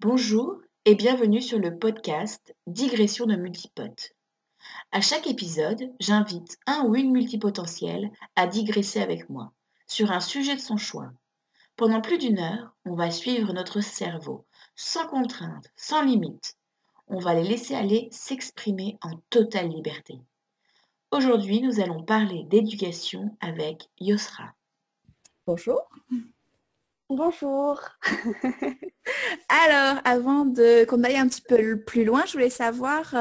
Bonjour et bienvenue sur le podcast Digression de multipotes. À chaque épisode, j'invite un ou une multipotentielle à digresser avec moi sur un sujet de son choix. Pendant plus d'une heure, on va suivre notre cerveau, sans contrainte, sans limite. On va les laisser aller s'exprimer en totale liberté. Aujourd'hui, nous allons parler d'éducation avec Yosra. Bonjour. Bonjour. Alors, avant qu'on aille un petit peu plus loin, je voulais savoir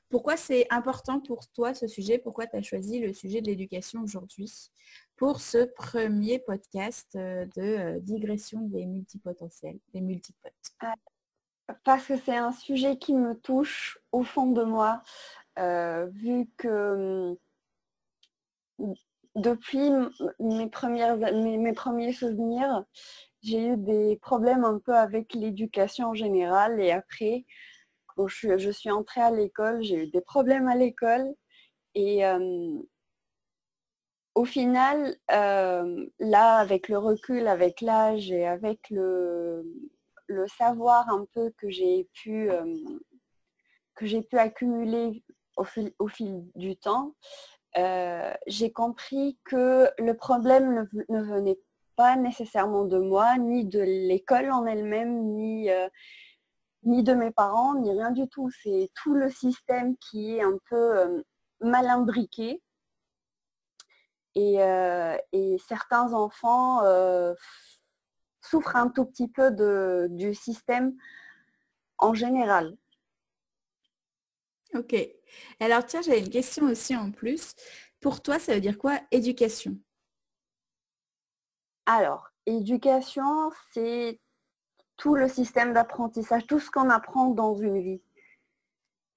pourquoi c'est important pour toi ce sujet, pourquoi tu as choisi le sujet de l'éducation aujourd'hui pour ce premier podcast de digression des multipotentiels, des multipotes. Parce que c'est un sujet qui me touche au fond de moi, vu que depuis mes premiers souvenirs, j'ai eu des problèmes un peu avec l'éducation en général et après, quand je suis entrée à l'école, j'ai eu des problèmes à l'école et au final, là, avec le recul, avec l'âge et avec le savoir un peu que j'ai pu accumuler au fil du temps, j'ai compris que le problème ne venait pas nécessairement de moi, ni de l'école en elle-même, ni de mes parents, ni rien du tout. C'est tout le système qui est un peu mal imbriqué. Et certains enfants souffrent un tout petit peu du système en général. Ok. Alors tiens, j'avais une question aussi en plus. Pour toi, ça veut dire quoi éducation? Alors, éducation, c'est tout le système d'apprentissage, tout ce qu'on apprend dans une vie.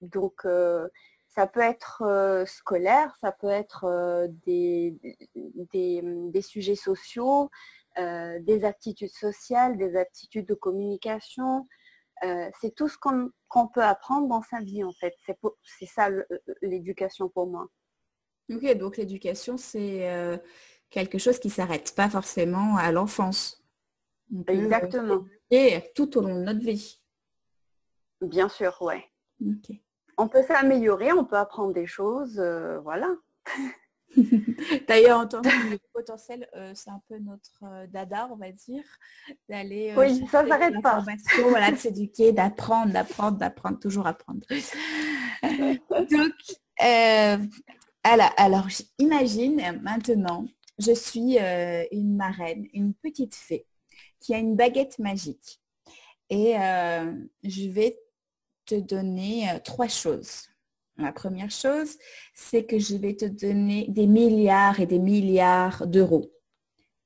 Donc, ça peut être scolaire, ça peut être des sujets sociaux, des aptitudes sociales, des aptitudes de communication. C'est tout ce qu'on peut apprendre dans sa vie, en fait. C'est ça l'éducation pour moi. Ok, donc l'éducation, c'est quelque chose qui ne s'arrête pas forcément à l'enfance. On peut Exactement. éduquer tout au long de notre vie. Bien sûr, ouais. Ok. On peut s'améliorer, on peut apprendre des choses, voilà. D'ailleurs, en tant que potentiel, c'est un peu notre dada, on va dire, d'aller Oui, ça chercher ne de s'arrête pas. l'information, voilà, de s'éduquer, d'apprendre, toujours apprendre. Donc, alors, imagine maintenant, je suis une marraine, une petite fée qui a une baguette magique. Et je vais te donner trois choses. La première chose, c'est que je vais te donner des milliards et des milliards d'euros.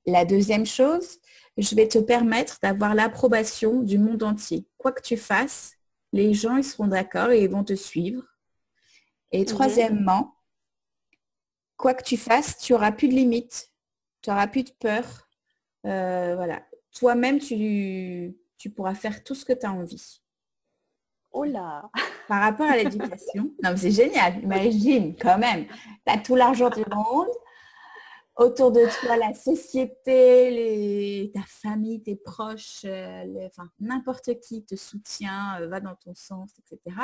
La deuxième chose, je vais te permettre d'avoir l'approbation du monde entier. Quoi que tu fasses, les gens ils seront d'accord et ils vont te suivre. Et troisièmement, quoi que tu fasses, tu n'auras plus de limites, tu n'auras plus de peur. Voilà. Toi-même, tu pourras faire tout ce que tu as envie. Oh là! Par rapport à l'éducation, non mais c'est génial, imagine quand même, tu as tout l'argent du monde, autour de toi la société, ta famille, tes proches, n'importe qui te soutient, va dans ton sens, etc.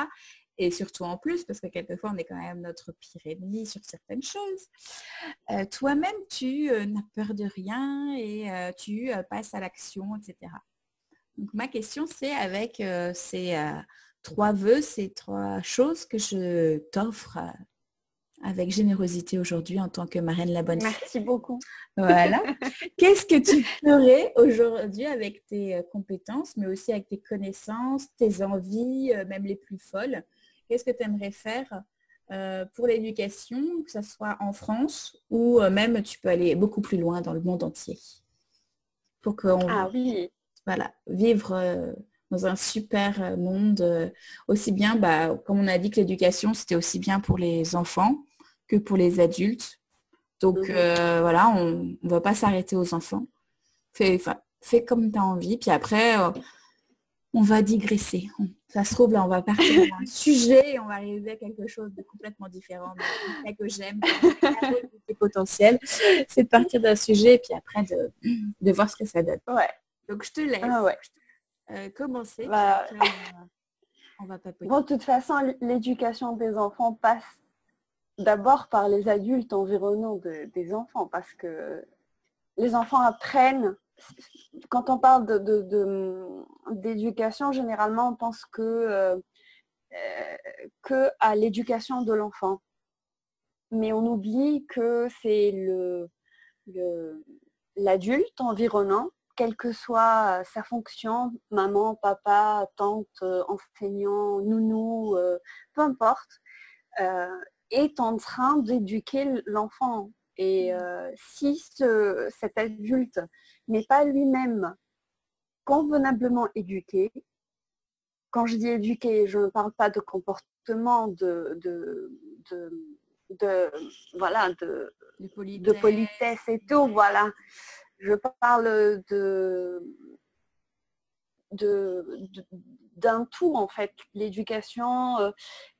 Et surtout en plus, parce que quelquefois on est quand même notre pire ennemi sur certaines choses, toi-même tu n'as peur de rien et tu passes à l'action, etc. Donc ma question c'est avec ces trois vœux, ces trois choses que je t'offre avec générosité aujourd'hui en tant que marraine la bonne fée. Merci beaucoup. Voilà. Qu'est-ce que tu ferais aujourd'hui avec tes compétences, mais aussi avec tes connaissances, tes envies, même les plus folles? Qu'est-ce que tu aimerais faire pour l'éducation, que ce soit en France ou même tu peux aller beaucoup plus loin dans le monde entier pour qu'on vivre dans un super monde, aussi bien, comme on a dit que l'éducation, c'était aussi bien pour les enfants que pour les adultes. Donc voilà, on ne va pas s'arrêter aux enfants. Fais comme tu as envie. Puis après, on va digresser. Ça se trouve, là, on va partir d'un sujet et on va arriver à quelque chose de complètement différent. Mais c'est ça que j'aime, c'est potentiel, c'est de partir d'un sujet et puis après de voir ce que ça donne. Ouais. Donc, je te laisse. Ah ouais. commencer. Bah, Puis après, on va papoter. bon, de toute façon, l'éducation des enfants passe d'abord par les adultes environnants des enfants, parce que les enfants apprennent. Quand on parle d'éducation, généralement, on pense que à l'éducation de l'enfant. Mais on oublie que c'est l'adulte environnant, quelle que soit sa fonction, maman, papa, tante, enseignant, nounou, peu importe, est en train d'éduquer l'enfant. Et si cet adulte n'est pas lui-même convenablement éduqué, quand je dis éduqué, je ne parle pas de comportement, voilà, de politesse et tout, voilà. Je parle d'un tout, en fait. L'éducation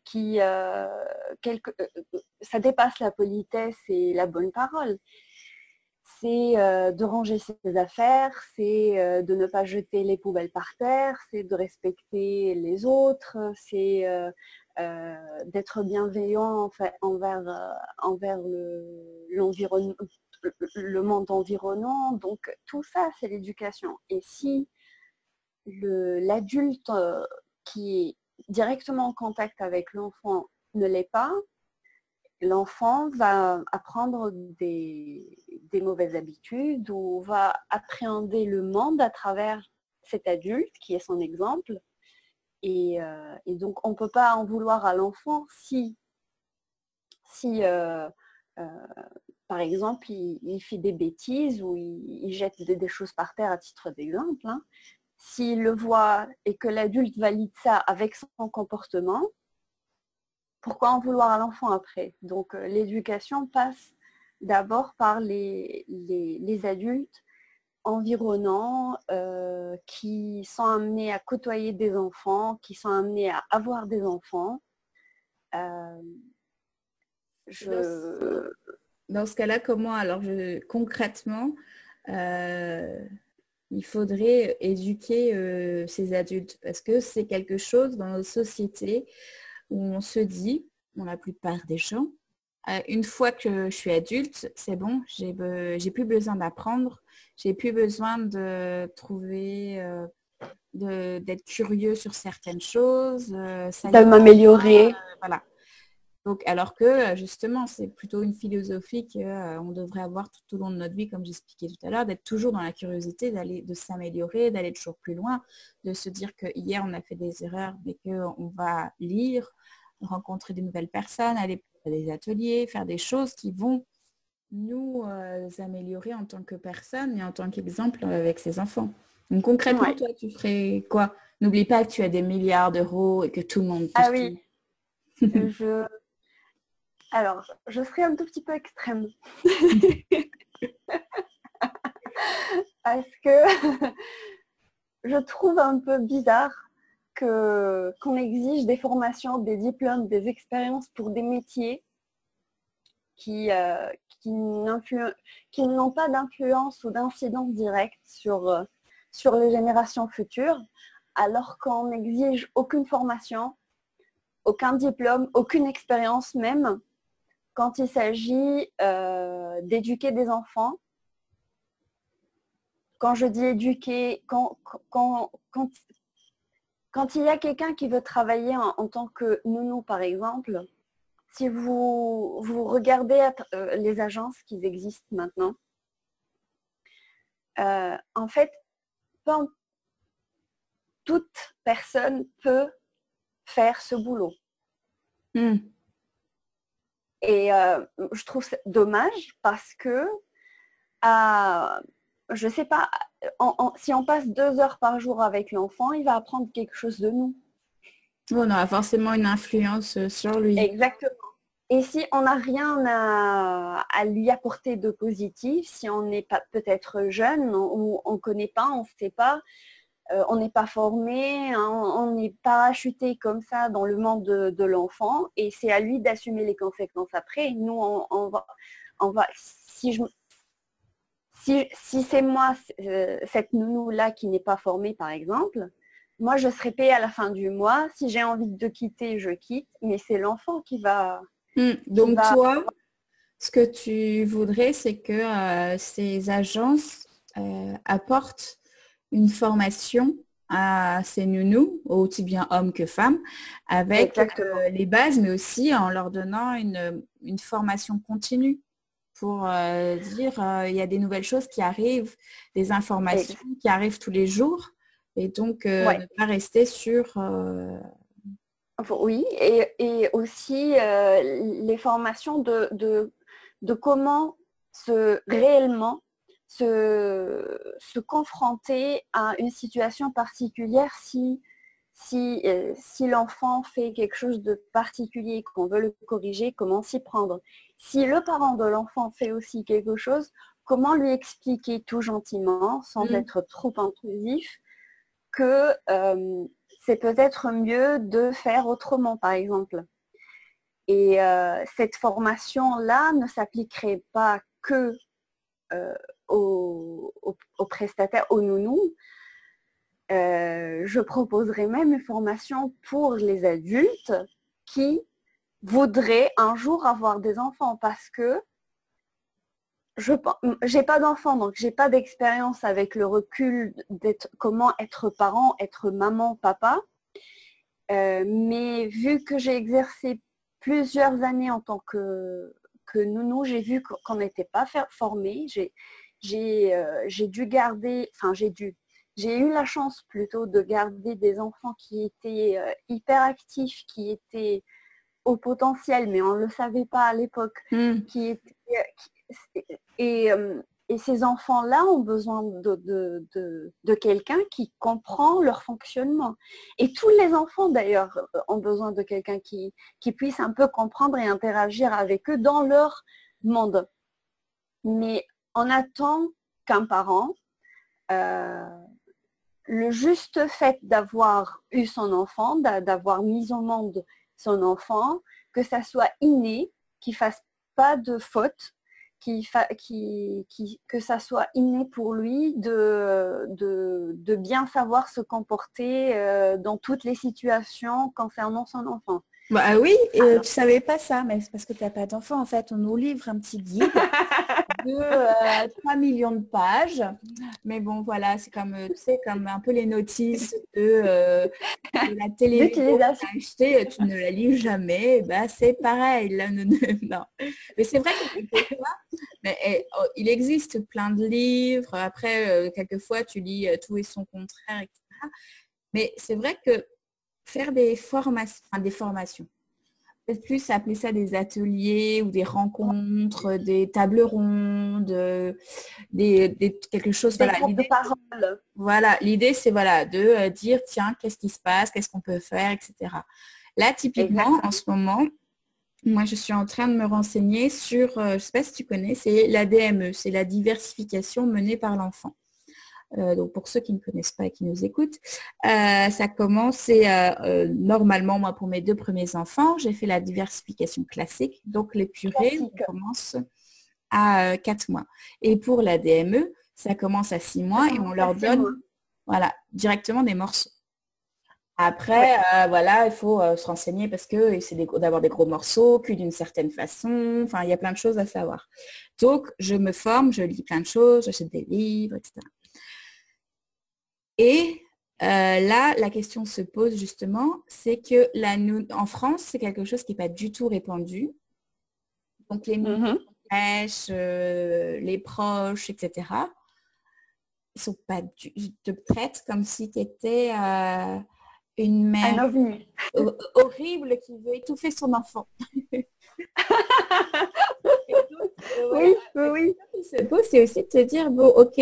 qui ça dépasse la politesse et la bonne parole. C'est de ranger ses affaires, c'est de ne pas jeter les poubelles par terre, c'est de respecter les autres, c'est d'être bienveillant envers l'environnement, le monde environnant. Donc tout ça, c'est l'éducation. Et si l'adulte qui est directement en contact avec l'enfant ne l'est pas, l'enfant va apprendre des mauvaises habitudes ou va appréhender le monde à travers cet adulte qui est son exemple. Et donc, on ne peut pas en vouloir à l'enfant si par exemple, il fait des bêtises ou il jette des choses par terre à titre d'exemple. Hein. S'il le voit et que l'adulte valide ça avec son comportement, pourquoi en vouloir à l'enfant après? Donc l'éducation passe d'abord par les adultes environnants qui sont amenés à côtoyer des enfants, qui sont amenés à avoir des enfants. Dans ce cas-là, comment alors concrètement il faudrait éduquer ces adultes? Parce que c'est quelque chose dans notre société où on se dit, pour la plupart des gens, une fois que je suis adulte, c'est bon, j'ai plus besoin d'apprendre, j'ai plus besoin de trouver, d'être curieux sur certaines choses, de m'améliorer. Voilà. Donc, alors que justement, c'est plutôt une philosophie qu'on devrait avoir tout au long de notre vie, comme j'expliquais tout à l'heure, d'être toujours dans la curiosité, de s'améliorer, d'aller toujours plus loin, de se dire que hier on a fait des erreurs, mais qu'on va lire, rencontrer de nouvelles personnes, aller à des ateliers, faire des choses qui vont nous améliorer en tant que personne et en tant qu'exemple avec ses enfants. Donc concrètement, Ouais. toi, tu ferais quoi? N'oublie pas que tu as des milliards d'euros et que tout le monde... Ah oui, Alors, je serai un tout petit peu extrême. Parce que je trouve un peu bizarre qu'on exige des formations, des diplômes, des expériences pour des métiers qui n'ont pas d'influence ou d'incidence directe sur les générations futures, alors qu'on n'exige aucune formation, aucun diplôme, aucune expérience même, quand il s'agit d'éduquer des enfants. Quand je dis éduquer, quand il y a quelqu'un qui veut travailler en tant que nounou, par exemple, si vous regardez les agences qui existent maintenant, en fait, toute personne peut faire ce boulot. Et je trouve ça dommage parce que, je ne sais pas, si on passe 2 heures par jour avec l'enfant, il va apprendre quelque chose de nous. On aura forcément une influence sur lui. Exactement. Et si on n'a rien à lui apporter de positif, si on n'est pas peut-être jeune, ou on ne connaît pas, on ne sait pas, on n'est pas formé, hein, on n'est pas chuté comme ça dans le monde de l'enfant, et c'est à lui d'assumer les conséquences après. Nous, on va si Si c'est moi, cette nounou-là qui n'est pas formée, par exemple, moi, je serai payée à la fin du mois. Si j'ai envie de quitter, je quitte. Mais c'est l'enfant qui va... Donc, toi, ce que tu voudrais, c'est que ces agences apportent une formation à ces nounous, aussi bien hommes que femmes, avec les bases, mais aussi en leur donnant une formation continue pour dire il y a des nouvelles choses qui arrivent, des informations qui arrivent tous les jours, et donc ne pas rester sur... Oui, et aussi les formations de comment réellement se confronter à une situation particulière si l'enfant fait quelque chose de particulier, qu'on veut le corriger, comment s'y prendre. Si le parent de l'enfant fait aussi quelque chose, comment lui expliquer tout gentiment, sans être trop intrusif, que c'est peut-être mieux de faire autrement, par exemple. Et cette formation-là ne s'appliquerait pas que aux prestataires, aux nounous. Je proposerais même une formation pour les adultes qui voudraient un jour avoir des enfants, parce que j'ai pas d'enfants, donc j'ai pas d'expérience avec le recul d'être comment être parent, être maman, papa. Mais vu que j'ai exercé plusieurs années en tant que nounou, j'ai vu qu'on n'était pas formé. J'ai dû garder, enfin j'ai eu la chance plutôt de garder des enfants qui étaient hyperactifs, qui étaient au potentiel, mais on ne le savait pas à l'époque, et ces enfants-là ont besoin de quelqu'un qui comprend leur fonctionnement. Et tous les enfants, d'ailleurs, ont besoin de quelqu'un qui puisse un peu comprendre et interagir avec eux dans leur monde. Mais on attend qu'un parent, le juste fait d'avoir eu son enfant, d'avoir mis au monde son enfant, que ça soit inné, qu'il ne fasse pas de faute, que ça soit inné pour lui de bien savoir se comporter dans toutes les situations concernant son enfant. Bah oui, tu savais pas ça, mais c'est parce que tu n'as pas d'enfant. En fait, on nous livre un petit guide de 3 millions de pages. Mais bon, voilà, c'est comme, tu sais, comme un peu les notices de la télé que tu as acheté, tu ne la lis jamais. Bah, c'est pareil. Là, non. Mais c'est vrai que quelquefois, il existe plein de livres. Après, quelquefois, tu lis tout et son contraire, etc. Mais c'est vrai que faire des formations. Peut-être plus appeler ça des ateliers ou des rencontres, des tables rondes, quelque chose. Des groupes de parole. Voilà, l'idée c'est de dire tiens, qu'est-ce qui se passe, qu'est-ce qu'on peut faire, etc. Là, typiquement, en ce moment, moi je suis en train de me renseigner sur, je ne sais pas si tu connais, c'est la DME, c'est la diversification menée par l'enfant. Donc pour ceux qui ne connaissent pas et qui nous écoutent, ça commence, normalement, moi pour mes 2 premiers enfants, j'ai fait la diversification classique, donc les purées, on commence à 4 mois. Et pour la DME, ça commence à 6 mois et on leur donne directement des morceaux. Après, il faut se renseigner parce que c'est d'avoir des gros morceaux, cuits d'une certaine façon, enfin il y a plein de choses à savoir. Donc je me forme, je lis plein de choses, j'achète des livres, etc. Et là, la question se pose justement, c'est que en France, c'est quelque chose qui n'est pas du tout répandu. Donc les nounous, les proches, etc., ils sont pas te traitent comme si tu étais une mère horrible qui veut étouffer son enfant. Oui. C'est aussi de te dire, bon, ok,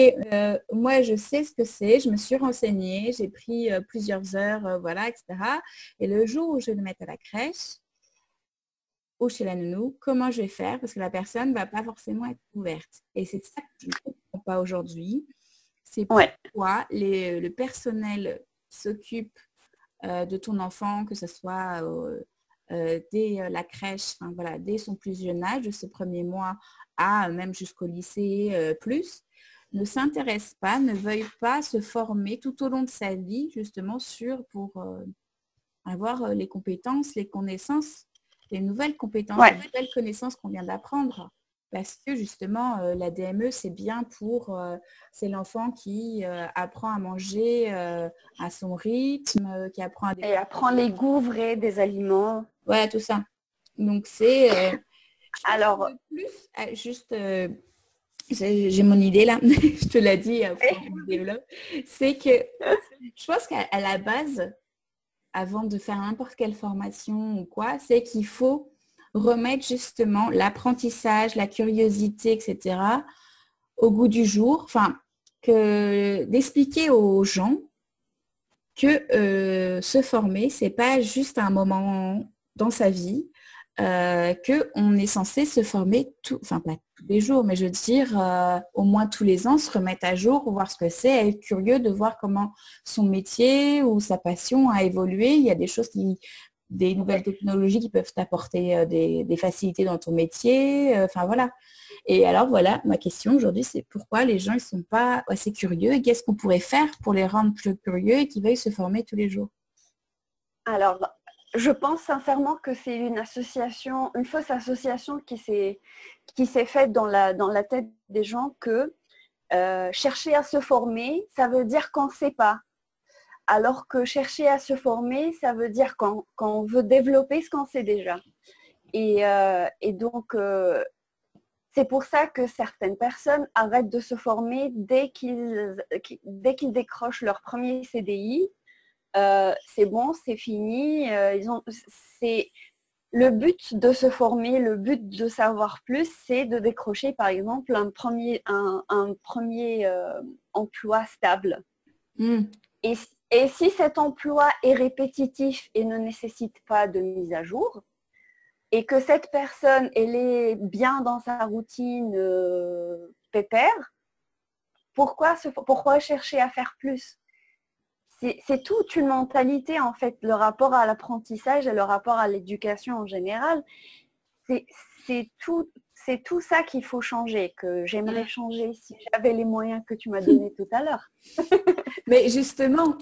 moi je sais ce que c'est, je me suis renseignée, j'ai pris plusieurs heures, etc. Et le jour où je vais le mettre à la crèche ou chez la nounou, comment je vais faire? Parce que la personne ne va pas forcément être ouverte. Et c'est ça que je ne comprends pas aujourd'hui. C'est pourquoi le personnel qui s'occupe de ton enfant, que ce soit dès la crèche, dès son plus jeune âge, de ses premiers mois à même jusqu'au lycée plus, ne s'intéresse pas, ne veuille pas se former tout au long de sa vie, justement, pour avoir les compétences, les connaissances, les nouvelles compétences, les nouvelles connaissances qu'on vient d'apprendre. Parce que justement, la DME, c'est bien c'est l'enfant qui apprend à manger à son rythme, qui apprend à... Et apprend les goûts vrais des aliments. Ouais, tout ça. Donc c'est... Alors... Plus, juste... j'ai mon idée là, je te l'ai dit, c'est que je pense qu'à la base, avant de faire n'importe quelle formation ou quoi, c'est qu'il faut remettre justement l'apprentissage, la curiosité, etc. au goût du jour, enfin, d'expliquer aux gens que se former, c'est pas juste un moment dans sa vie, qu'on est censé se former enfin pas tous les jours, mais je veux dire au moins tous les ans, se remettre à jour, voir ce que c'est, être curieux de voir comment son métier ou sa passion a évolué. Il y a des nouvelles technologies qui peuvent t'apporter des facilités dans ton métier, enfin voilà. Et alors voilà, ma question aujourd'hui, c'est pourquoi les gens ne sont pas assez curieux et qu'est-ce qu'on pourrait faire pour les rendre plus curieux et qu'ils veuillent se former tous les jours? Alors, je pense sincèrement que c'est une fausse association qui s'est faite dans la tête des gens que chercher à se former, ça veut dire qu'on ne sait pas. Alors que chercher à se former, ça veut dire qu'on veut développer ce qu'on sait déjà. Et donc, c'est pour ça que certaines personnes arrêtent de se former dès qu'ils décrochent leur premier CDI. C'est bon, c'est fini. C'est le but de se former, le but de savoir plus, c'est de décrocher par exemple un premier emploi stable. Et si cet emploi est répétitif et ne nécessite pas de mise à jour, et que cette personne, elle est bien dans sa routine pépère, pourquoi chercher à faire plus? C'est toute une mentalité, en fait, le rapport à l'apprentissage et le rapport à l'éducation en général. C'est tout ça qu'il faut changer, que j'aimerais changer si j'avais les moyens que tu m'as donnés tout à l'heure. Mais justement,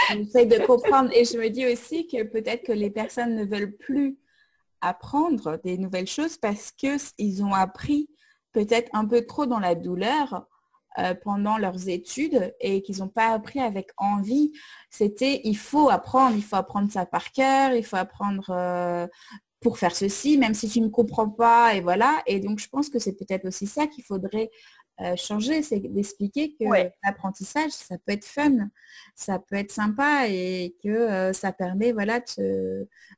j'essaie de comprendre et je me dis aussi que peut-être que les personnes ne veulent plus apprendre des nouvelles choses parce qu'ils ont appris peut-être un peu trop dans la douleur pendant leurs études et qu'ils n'ont pas appris avec envie. Il faut apprendre ça par cœur, il faut apprendre pour faire ceci, même si tu ne comprends pas, et voilà. Et donc, je pense que c'est peut-être aussi ça qu'il faudrait changer, c'est d'expliquer que l'apprentissage, ça peut être fun, ça peut être sympa et que ça permet, voilà,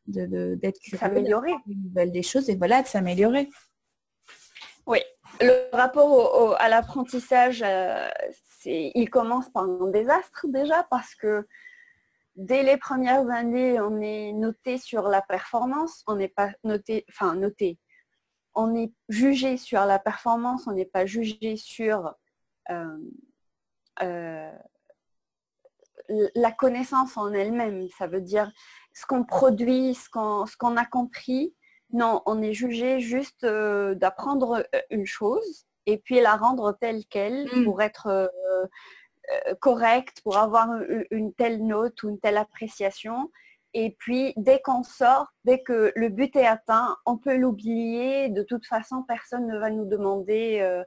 d'être curieux, s'améliorer, des choses et voilà, de s'améliorer. Oui, le rapport à l'apprentissage, il commence par un désastre déjà parce que dès les premières années, on est noté sur la performance, on n'est pas noté, on est jugé sur la performance, on n'est pas jugé sur la connaissance en elle-même. Ça veut dire ce qu'on produit, ce qu'on a compris. Non, on est jugé juste d'apprendre une chose et puis la rendre telle qu'elle pour être correcte, pour avoir une telle note ou une telle appréciation. Et puis, dès qu'on sort, dès que le but est atteint, on peut l'oublier. De toute façon, personne ne va nous demander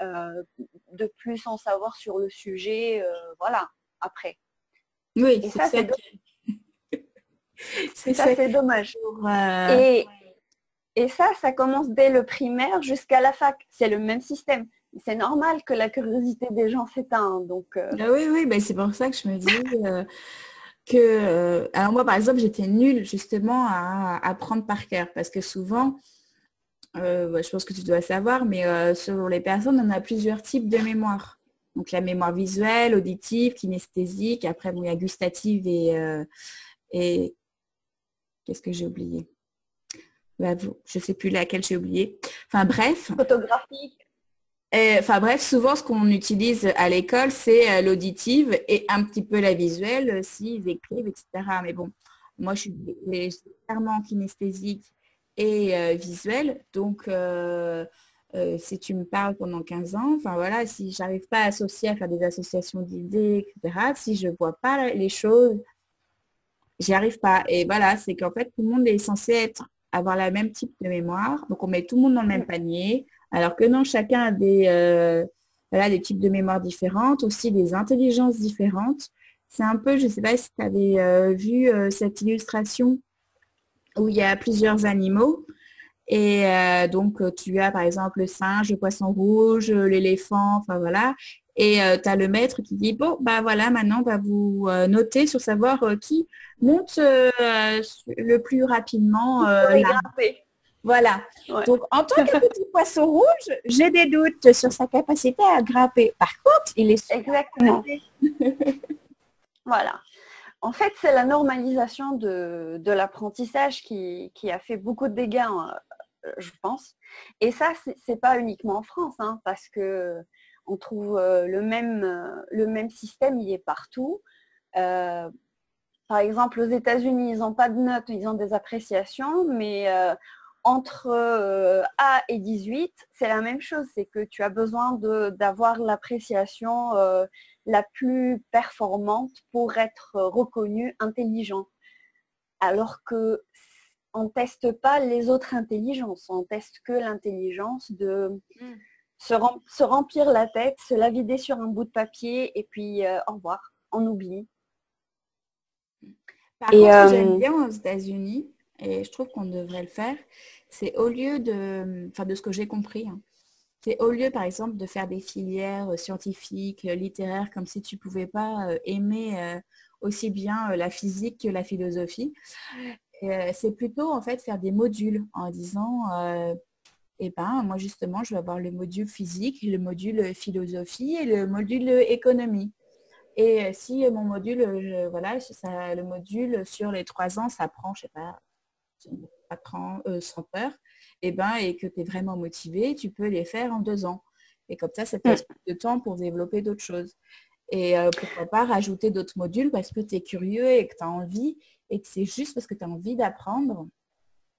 de plus en savoir sur le sujet. Voilà, après. Oui, et ça, c'est dommage. Et ça commence dès le primaire jusqu'à la fac. C'est le même système. C'est normal que la curiosité des gens s'éteint. Donc, oui, ben c'est pour ça que je me dis que... alors moi, par exemple, j'étais nulle justement à apprendre par cœur. Parce que souvent, je pense que tu dois savoir, mais selon les personnes, on a plusieurs types de mémoire. Donc la mémoire visuelle, auditive, kinesthésique. Après, bon, il y a gustative et... Qu'est-ce que j'ai oublié? Je ne sais plus laquelle j'ai oublié. Enfin bref. Photographique. Enfin bref, souvent ce qu'on utilise à l'école, c'est l'auditive et un petit peu la visuelle, s'ils écrivent, etc. Mais bon, moi je suis clairement kinesthésique et visuelle. Donc si tu me parles pendant 15 ans, enfin voilà, si j'arrive pas à associer, à faire des associations d'idées, etc., si je vois pas les choses, j'y arrive pas. Et voilà, c'est qu'en fait, tout le monde est censé avoir la même type de mémoire. Donc, on met tout le monde dans le même panier. Alors que non, chacun a voilà, des types de mémoire différentes, aussi des intelligences différentes. C'est un peu, je ne sais pas si tu avais vu cette illustration où il y a plusieurs animaux. Et donc, tu as par exemple le singe, le poisson rouge, l'éléphant, enfin voilà. Et tu as le maître qui dit, bon, bah voilà, maintenant, on va vous noter sur savoir qui monte le plus rapidement Pour les là. grimper. Voilà. Ouais. Donc, en tant que petit poisson rouge, j'ai des doutes sur sa capacité à grimper. Par contre, il est super Exactement. grimper. Voilà. En fait, c'est la normalisation de l'apprentissage qui a fait beaucoup de dégâts, je pense. Et ça, c'est pas uniquement en France, hein, parce que on trouve le même système, il est partout. Par exemple, aux États-Unis, ils n'ont pas de notes, ils ont des appréciations, mais entre A et 18, c'est la même chose. C'est que tu as besoin d'avoir l'appréciation la plus performante pour être reconnu intelligent. Alors que on ne teste pas les autres intelligences, on teste que l'intelligence de se remplir la tête, se la vider sur un bout de papier et puis au revoir, on oublie. Par contre, ce que j'aime bien aux États-Unis, et je trouve qu'on devrait le faire, c'est au lieu enfin de ce que j'ai compris, hein, c'est au lieu par exemple de faire des filières scientifiques, littéraires, comme si tu ne pouvais pas aimer aussi bien la physique que la philosophie, c'est plutôt en fait faire des modules en disant, eh ben moi justement je vais avoir le module physique, le module philosophie et le module économie. Et si mon module, voilà, le module sur les 3 ans, ça prend, je sais pas, 100 heures, et que tu es vraiment motivé, tu peux les faire en 2 ans. Et comme ça te laisse plus de temps pour développer d'autres choses. Et pourquoi pas rajouter d'autres modules parce que tu es curieux et que tu as envie, et que c'est juste parce que tu as envie d'apprendre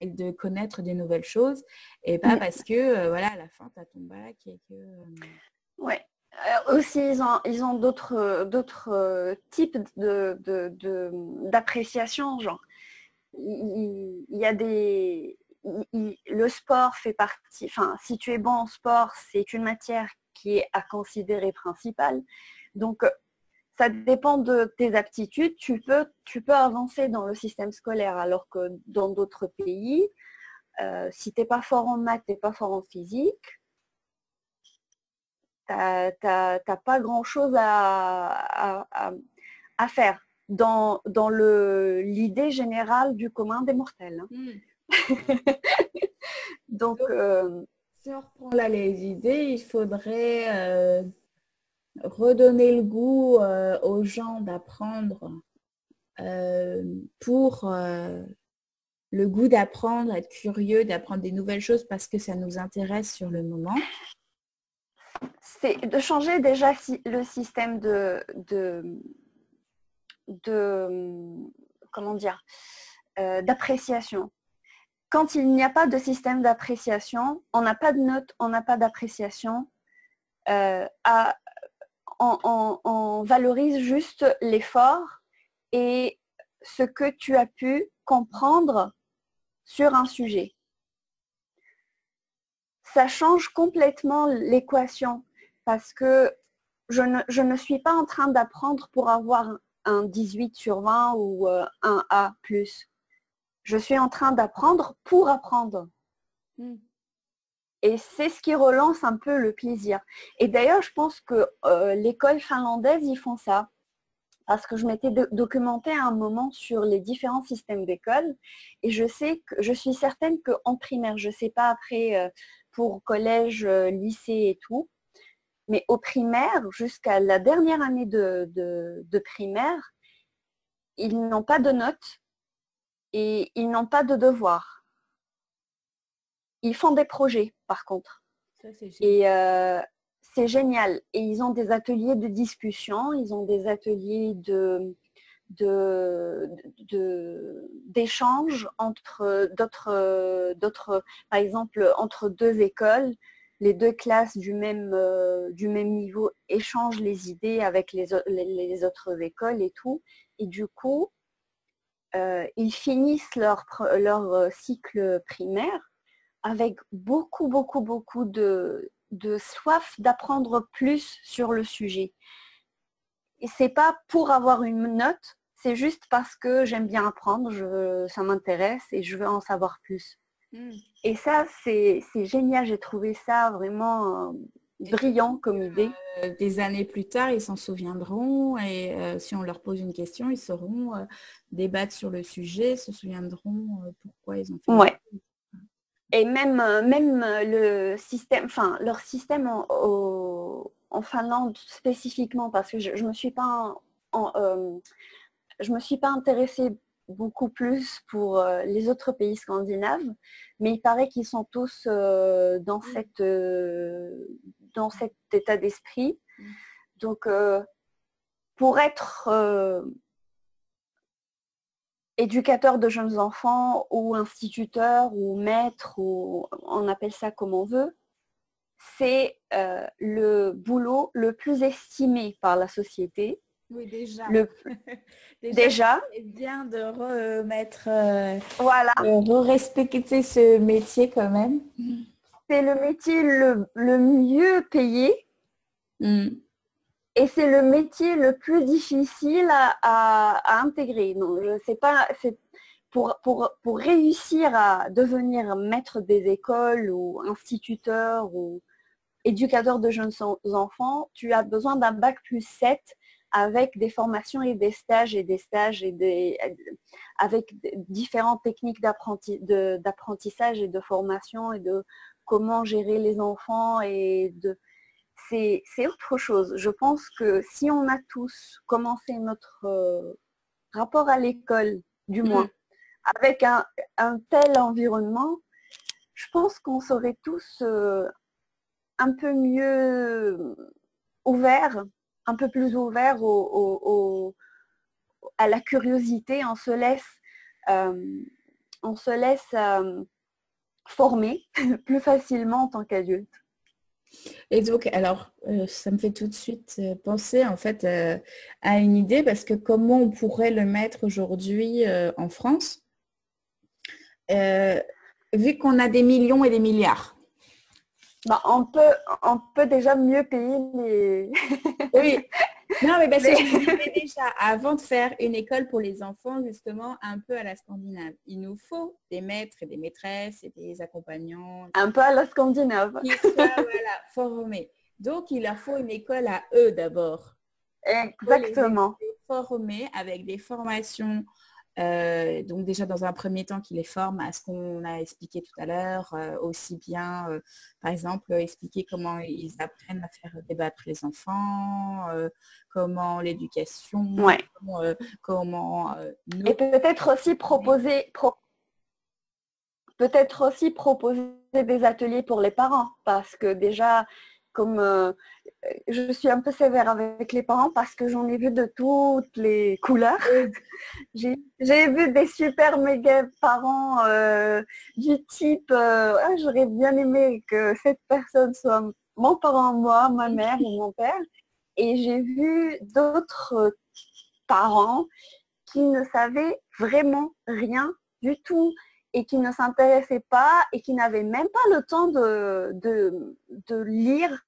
et de connaître des nouvelles choses, et pas parce que, voilà, à la fin, tu as ton bac et que... Ouais. Aussi, ils ont d'autres types d'appréciation, genre. Il y a le sport fait partie, enfin, si tu es bon en sport, c'est une matière qui est à considérer principale. Donc, ça dépend de tes aptitudes. Tu peux avancer dans le système scolaire, alors que dans d'autres pays, si tu n'es pas fort en maths, tu n'es pas fort en physique, t'as pas grand-chose à faire dans l'idée générale du commun des mortels. Donc, si on reprend là les idées, il faudrait redonner le goût aux gens d'apprendre pour le goût d'apprendre, être curieux, d'apprendre des nouvelles choses parce que ça nous intéresse sur le moment. C'est de changer déjà le système comment dire, d'appréciation. Quand il n'y a pas de système d'appréciation, on n'a pas de notes, on n'a pas d'appréciation, on valorise juste l'effort et ce que tu as pu comprendre sur un sujet. Ça change complètement l'équation parce que je ne suis pas en train d'apprendre pour avoir un 18 sur 20 ou un A+. Je suis en train d'apprendre pour apprendre. Et c'est ce qui relance un peu le plaisir. Et d'ailleurs, je pense que l'école finlandaise, ils font ça. Parce que je m'étais documentée à un moment sur les différents systèmes d'école. Et je suis certaine qu'en primaire, je ne sais pas après pour collège, lycée et tout, mais au primaire, jusqu'à la dernière année de primaire, ils n'ont pas de notes et ils n'ont pas de devoirs. Ils font des projets, par contre. Ça, c'est et c'est génial. Et ils ont des ateliers de discussion, ils ont des ateliers d'échange entre d'autres, par exemple, entre deux écoles. les deux classes du même niveau échangent les idées avec les autres écoles et tout. Et du coup, ils finissent leur cycle primaire avec beaucoup, beaucoup, beaucoup de soif d'apprendre plus sur le sujet. Et c'est pas pour avoir une note, c'est juste parce que j'aime bien apprendre, ça m'intéresse et je veux en savoir plus. Et ça, c'est génial. J'ai trouvé ça vraiment brillant comme idée. Des années plus tard, ils s'en souviendront et si on leur pose une question, ils sauront débattre sur le sujet, se souviendront pourquoi ils ont fait. Ouais. Et même le système, enfin leur système en Finlande spécifiquement, parce que je me suis pas je me suis pas intéressée beaucoup plus pour les autres pays scandinaves, mais il paraît qu'ils sont tous dans cet état d'esprit. Donc, pour être éducateur de jeunes enfants ou instituteur ou maître, ou on appelle ça comme on veut, c'est le boulot le plus estimé par la société. Oui, déjà. Déjà. C'est bien de remettre, voilà. de respecter ce métier quand même. C'est le métier le mieux payé. Et c'est le métier le plus difficile à intégrer. Donc, je sais pas, c'est pour réussir à devenir maître des écoles ou instituteur ou éducateur de jeunes enfants, tu as besoin d'un bac+7 avec des formations et des stages avec différentes techniques d'apprentissage et de formation et de comment gérer les enfants et c'est autre chose. Je pense que si on a tous commencé notre rapport à l'école, du moins, avec un tel environnement, je pense qu'on serait tous un peu mieux ouverts, un peu plus ouverts à la curiosité. On se laisse former plus facilement en tant qu'adulte. Et donc, alors, ça me fait tout de suite penser en fait à une idée, parce que comment on pourrait le mettre aujourd'hui en France, vu qu'on a des millions et des milliards. Bah, on peut déjà mieux payer les... Oui. Non, mais parce que je me disais déjà, avant de faire une école pour les enfants, justement, un peu à la scandinave, il nous faut des maîtres et des maîtresses et des accompagnants. Un peu à la scandinave. Qui soient formés. Donc, il leur faut une école à eux d'abord. Exactement. Formés avec des formations. Donc déjà dans un premier temps qui les forme à ce qu'on a expliqué tout à l'heure, aussi bien par exemple expliquer comment ils apprennent à faire débattre les enfants, comment l'éducation, comment et peut-être aussi proposer des ateliers pour les parents, parce que déjà comme je suis un peu sévère avec les parents parce que j'en ai vu de toutes les couleurs. J'ai vu des super méga parents du type j'aurais bien aimé que cette personne soit mon parent, moi, ma mère ou mon père. Et j'ai vu d'autres parents qui ne savaient vraiment rien du tout et qui ne s'intéressaient pas et qui n'avaient même pas le temps de lire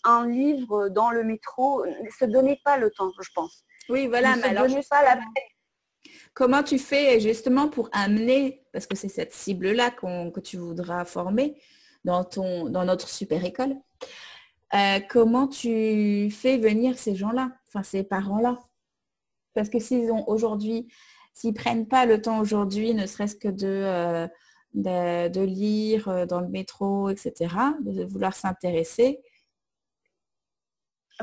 un livre dans le métro, ne se donnait pas le temps, je pense. Oui, voilà, mais alors pas la peine. Comment tu fais justement pour amener, parce que c'est cette cible-là que tu voudras former dans notre super école, comment tu fais venir ces gens-là, enfin ces parents-là? Parce que s'ils prennent pas le temps aujourd'hui, ne serait-ce que de lire dans le métro, etc., de vouloir s'intéresser.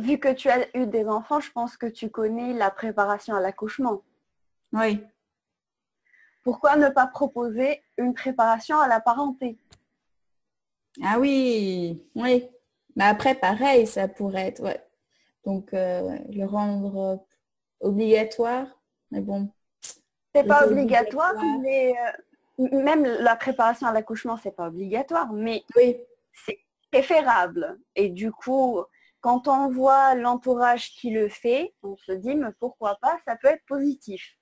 Vu que tu as eu des enfants, je pense que tu connais la préparation à l'accouchement. Oui. Pourquoi ne pas proposer une préparation à la parenté? Ah oui, oui. Mais après, pareil, ça pourrait être, ouais. Donc, le rendre obligatoire, mais bon. C'est pas obligatoire, mais même la préparation à l'accouchement, c'est pas obligatoire, mais oui. préférable. Et du coup, quand on voit l'entourage qui le fait, on se dit, mais pourquoi pas, ça peut être positif.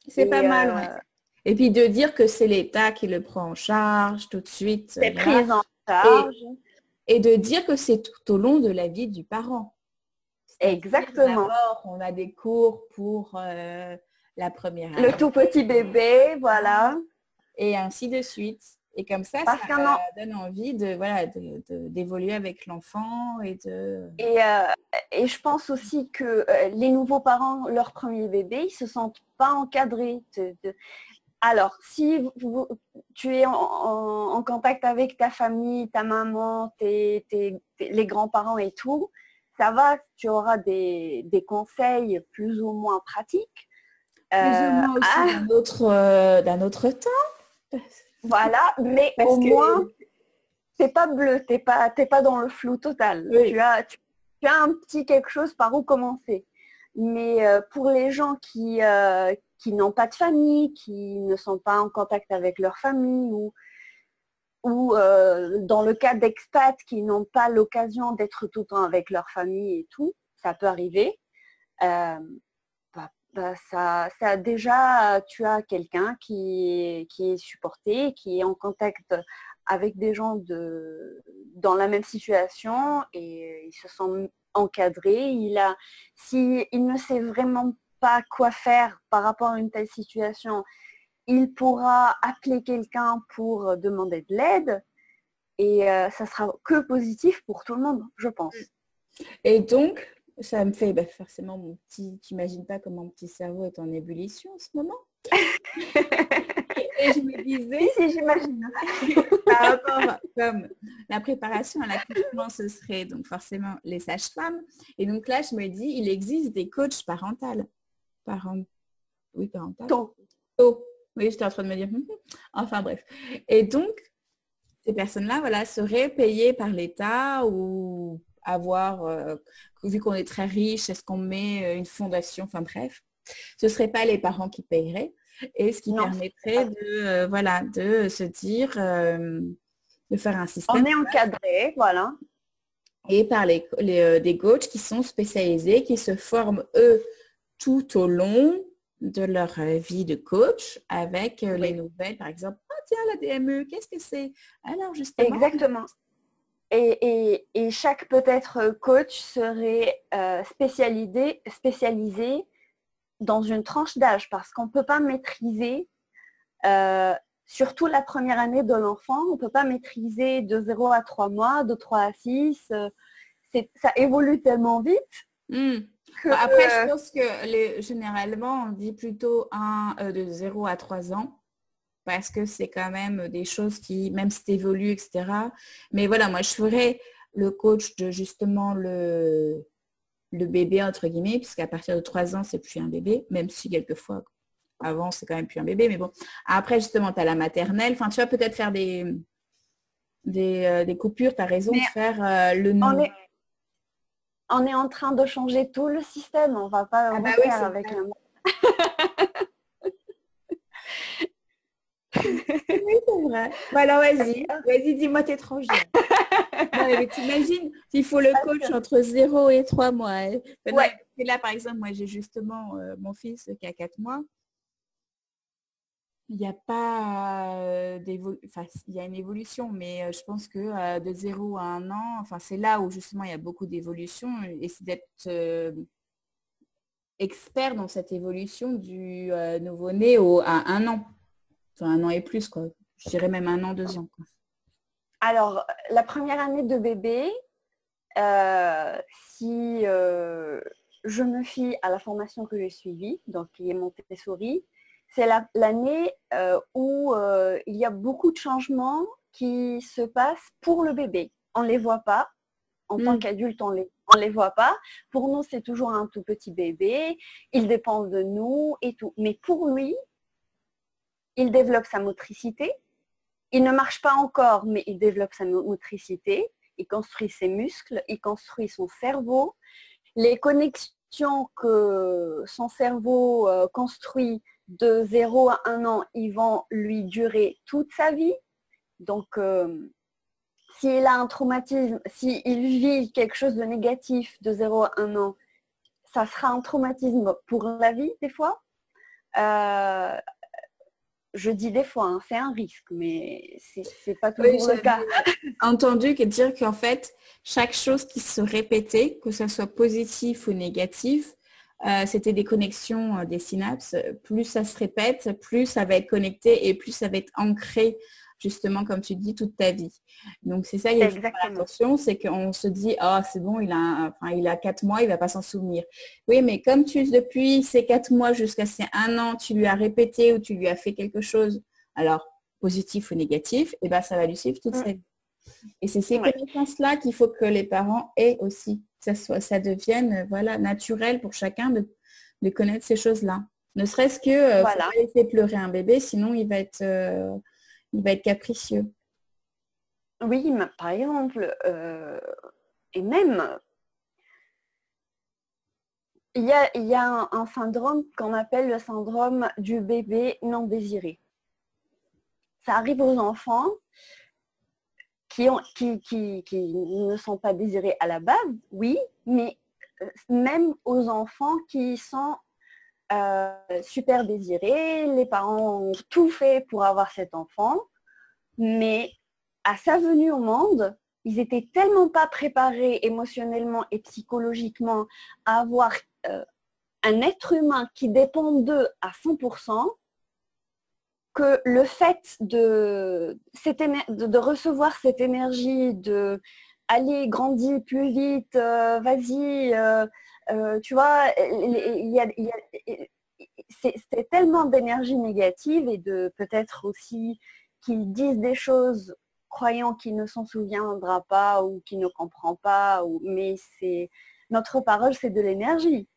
C'est pas mal, ouais. Et puis de dire que c'est l'État qui le prend en charge tout de suite. C'est pris en charge. Et de dire que c'est tout au long de la vie du parent. Exactement. D'abord, on a des cours pour la première année. Le tout petit bébé, voilà. Et ainsi de suite. Et comme ça, Parce ça donne envie d'évoluer avec l'enfant et de... Et je pense aussi que les nouveaux parents, leur premier bébé, ils se sentent pas encadrés. Alors, si tu es en contact avec ta famille, ta maman, les grands-parents et tout, ça va, tu auras des conseils plus ou moins pratiques. Plus ou moins aussi d'un autre temps. Voilà, mais au moins, t'es pas bleu, t'es pas dans le flou total. Oui. Tu as un petit quelque chose par où commencer. Mais pour les gens qui n'ont pas de famille, qui ne sont pas en contact avec leur famille ou dans le cas d'expats qui n'ont pas l'occasion d'être tout le temps avec leur famille et tout, ça peut arriver. Ça déjà, tu as quelqu'un qui est supporté, qui est en contact avec des gens dans la même situation et ils se sentent encadrés. S'il ne sait vraiment pas quoi faire par rapport à une telle situation, il pourra appeler quelqu'un pour demander de l'aide et ça sera que positif pour tout le monde, je pense. Et donc, ça me fait forcément tu n'imagines pas comment mon petit cerveau est en ébullition en ce moment. Et je me disais, si j'imagine, par rapport comme la préparation à l'accouchement, ce serait donc forcément les sages-femmes. Et donc là, je me dis, il existe des coachs parentales. Oui, parentales. Oh. Oui, j'étais en train de me dire. Enfin bref. Et donc, ces personnes-là, voilà, seraient payées par l'État ou avoir, vu qu'on est très riche, est-ce qu'on met une fondation, enfin bref, ce ne serait pas les parents qui paieraient, et ce qui permettrait de se dire, de faire un système. On est encadré, voilà. Et par des coachs qui sont spécialisés, qui se forment, eux, tout au long de leur vie de coach avec les nouvelles, par exemple, tiens, la DME, qu'est-ce que c'est? Alors, justement... Exactement. Et chaque peut-être coach serait spécialisé dans une tranche d'âge parce qu'on ne peut pas maîtriser, surtout la première année de l'enfant, on ne peut pas maîtriser de 0 à 3 mois, de 3 à 6. Ça évolue tellement vite. Après, je pense que généralement, on dit plutôt de 0 à 3 ans. Parce que c'est quand même des choses qui, même si tu évolues, etc. Mais voilà, moi, je ferais le coach de justement le bébé, entre guillemets, puisqu'à partir de 3 ans, c'est plus un bébé, même si quelquefois, avant, c'est quand même plus un bébé. Mais bon, après, justement, tu as la maternelle. Enfin, tu vas peut-être faire des coupures, tu as raison de faire le nom. On est en train de changer tout le système. On ne va pas refaire avec le Oui, c'est vrai. Alors, vas-y, dis-moi t'es trop jeune. Mais t'imagines, il faut le coach entre 0 et 3 mois. Et là, par exemple, moi, j'ai justement mon fils qui a 4 mois. Il n'y a pas il y a une évolution, mais je pense que de 0 à 1 an, enfin, c'est là où justement il y a beaucoup d'évolution et c'est d'être expert dans cette évolution du nouveau-né à 1 an. Enfin, 1 an et plus, quoi. Je dirais même 1 an, 2 ans, quoi. Alors, la première année de bébé, si je me fie à la formation que j'ai suivie, donc qui est Montessori, c'est l'année où il y a beaucoup de changements qui se passent pour le bébé. On ne les voit pas. En tant qu'adulte, on les voit pas. Pour nous, c'est toujours un tout petit bébé. Il dépend de nous et tout. Mais pour lui, il développe sa motricité. Il ne marche pas encore, mais il développe sa motricité. Il construit ses muscles, il construit son cerveau. Les connexions que son cerveau construit de 0 à 1 an, ils vont lui durer toute sa vie. Donc, s'il a un traumatisme, s'il vit quelque chose de négatif de 0 à 1 an, ça sera un traumatisme pour la vie des fois. Je dis des fois, hein, c'est un risque, mais c'est pas toujours le cas. Entendu que dire qu'en fait, chaque chose qui se répétait, que ce soit positif ou négatif, c'était des connexions des synapses. Plus ça se répète, plus ça va être connecté et plus ça va être ancré, justement, comme tu dis, toute ta vie. Donc, c'est ça, il y a attention, c'est qu'on se dit, ah, c'est bon, il a 4 mois, il ne va pas s'en souvenir. Oui, mais comme depuis ces 4 mois jusqu'à ces 1 an, tu lui as répété ou tu lui as fait quelque chose, alors, positif ou négatif, et ben, ça va lui suivre toute sa vie. Et c'est ces connaissances-là qu'il faut que les parents aient aussi. Que ça devienne naturel pour chacun de connaître ces choses-là. Ne serait-ce que faut pas laisser pleurer un bébé, sinon il va être capricieux. Oui, mais par exemple, et même, il y a un syndrome qu'on appelle le syndrome du bébé non désiré. Ça arrive aux enfants qui ne sont pas désirés à la base, oui, mais même aux enfants qui sont super désirés, les parents ont tout fait pour avoir cet enfant, mais à sa venue au monde, ils étaient tellement pas préparés émotionnellement et psychologiquement à avoir un être humain qui dépend d'eux à 100%, que le fait de recevoir cette énergie, de aller, grandis plus vite, vas-y, tu vois, c'est tellement d'énergie négative et de peut-être aussi qu'ils disent des choses croyant qu'il ne s'en souviendra pas ou qu'il ne comprend pas, mais notre parole, c'est de l'énergie.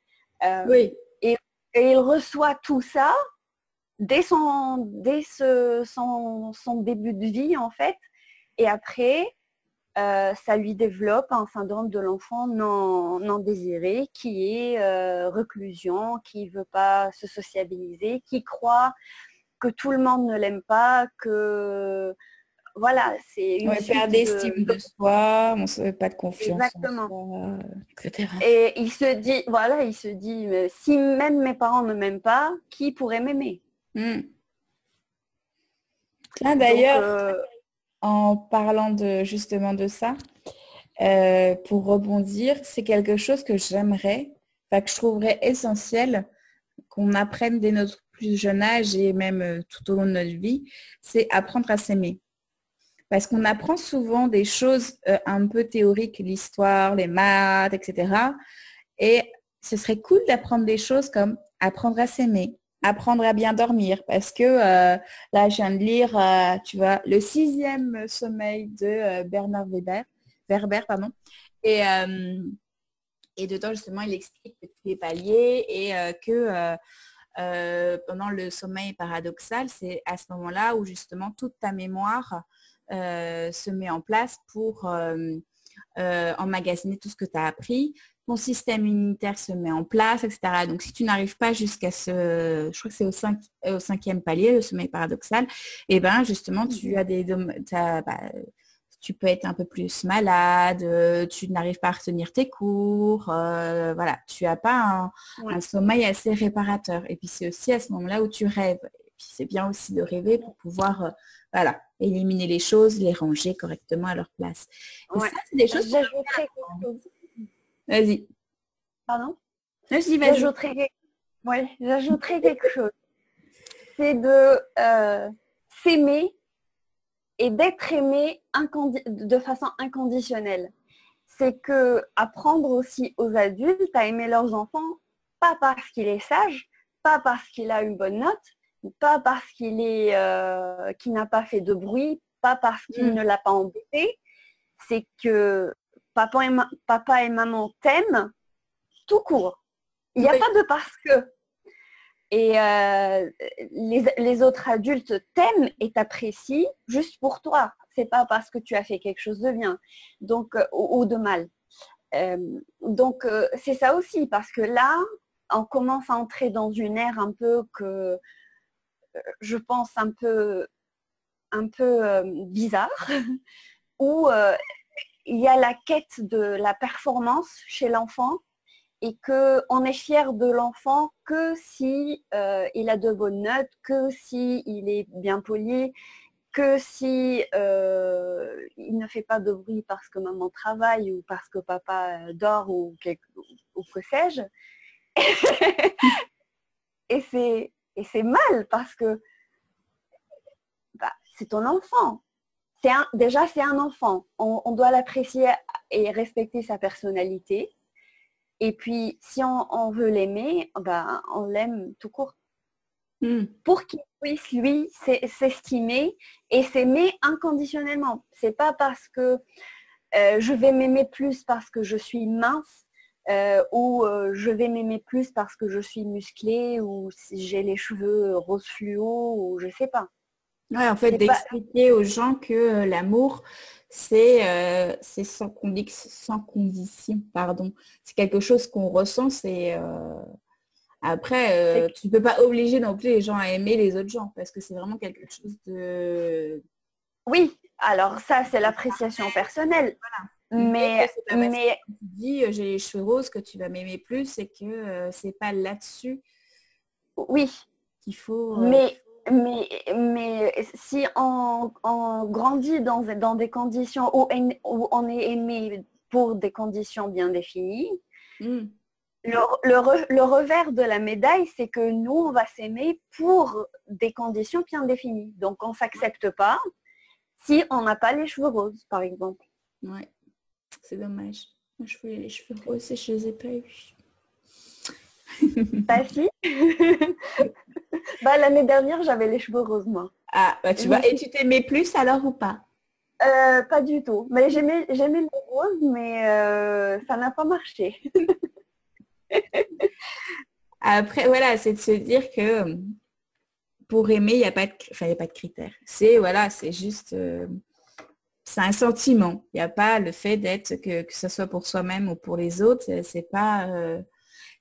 Oui. Et il reçoit tout ça dès son début de vie, en fait. Et après, ça lui développe un syndrome de l'enfant non désiré, qui est reclusion, qui ne veut pas se sociabiliser, qui croit que tout le monde ne l'aime pas, que voilà, c'est une perte d'estime de soi, on se fait pas de confiance. Exactement. En soi, etc. Et il se dit, mais si même mes parents ne m'aiment pas, qui pourrait m'aimer? Là, d'ailleurs, en parlant justement de ça, pour rebondir, c'est quelque chose que j'aimerais, que je trouverais essentiel qu'on apprenne dès notre plus jeune âge et même tout au long de notre vie, c'est apprendre à s'aimer. Parce qu'on apprend souvent des choses un peu théoriques, l'histoire, les maths, etc. Et ce serait cool d'apprendre des choses comme apprendre à s'aimer, apprendre à bien dormir. Parce que là, je viens de lire, tu vois, le 6e sommeil de Bernard Werber, pardon. Et dedans, justement, il explique tous les paliers et que pendant le sommeil paradoxal, c'est à ce moment-là où justement toute ta mémoire se met en place pour emmagasiner tout ce que tu as appris. Ton système immunitaire se met en place, etc. Donc, si tu n'arrives pas jusqu'à je crois que c'est au 5e palier, le sommeil paradoxal, et ben justement, tu as tu peux être un peu plus malade, tu n'arrives pas à retenir tes cours, voilà, tu n'as pas un sommeil assez réparateur. Et puis, c'est aussi à ce moment-là où tu rêves. Et puis, c'est bien aussi de rêver pour pouvoir, éliminer les choses, les ranger correctement à leur place. Et ça, c'est des choses... J'ajouterais quelque chose. Vas-y. Pardon? Vas-y. J'ajouterais quelque chose. C'est de s'aimer et d'être aimé de façon inconditionnelle. C'est que apprendre aussi aux adultes à aimer leurs enfants, pas parce qu'il est sage, pas parce qu'il a une bonne note, pas parce qu'il n'a pas fait de bruit, pas parce qu'il ne l'a pas embêté. C'est que papa et maman t'aiment tout court. Il n'y a pas de parce que. Et les autres adultes t'aiment et t'apprécient juste pour toi. C'est pas parce que tu as fait quelque chose de bien ou de mal. Donc c'est ça aussi, parce que là, on commence à entrer dans une ère un peu que je pense un peu bizarre, où il y a la quête de la performance chez l'enfant et qu'on est fier de l'enfant que si il a de bonnes notes, que si il est bien poli, que si il ne fait pas de bruit parce que maman travaille ou parce que papa dort ou que sais-je. et c'est mal parce que c'est ton enfant. Déjà, c'est un enfant. On doit l'apprécier et respecter sa personnalité. Et puis, si on veut l'aimer, on l'aime tout court. Pour qu'il puisse, lui, s'estimer et s'aimer inconditionnellement. C'est pas parce que je vais m'aimer plus parce que je suis mince ou je vais m'aimer plus parce que je suis musclée ou si j'ai les cheveux rose fluo ou je sais pas. Ouais, en fait, d'expliquer aux gens que l'amour, c'est sans condition, pardon. C'est quelque chose qu'on ressent, Après, tu ne peux pas obliger non plus les gens à aimer les autres gens parce que c'est vraiment quelque chose de... Oui, alors ça, c'est l'appréciation personnelle. Voilà. Mais tu dis j'ai les cheveux roses que tu vas m'aimer plus et que c'est pas là-dessus. Oui. Qu'il faut... Mais si on grandit dans des conditions où on est aimé pour des conditions bien définies, le revers de la médaille, c'est que nous, on va s'aimer pour des conditions bien définies. Donc, on ne s'accepte pas si on n'a pas les cheveux roses, par exemple. Ouais, c'est dommage. Moi, je voulais les cheveux roses et je ne les ai pas eus. Bah si. L'année dernière, j'avais les cheveux roses, moi. Ah, tu vois. Et tu t'aimais plus alors ou pas? Pas du tout. Mais j'aimais les roses, mais ça n'a pas marché. Après, voilà, c'est de se dire que pour aimer, il n'y a pas de critères. C'est juste... c'est un sentiment. Il n'y a pas le fait d'être que ce soit pour soi-même ou pour les autres. C'est pas...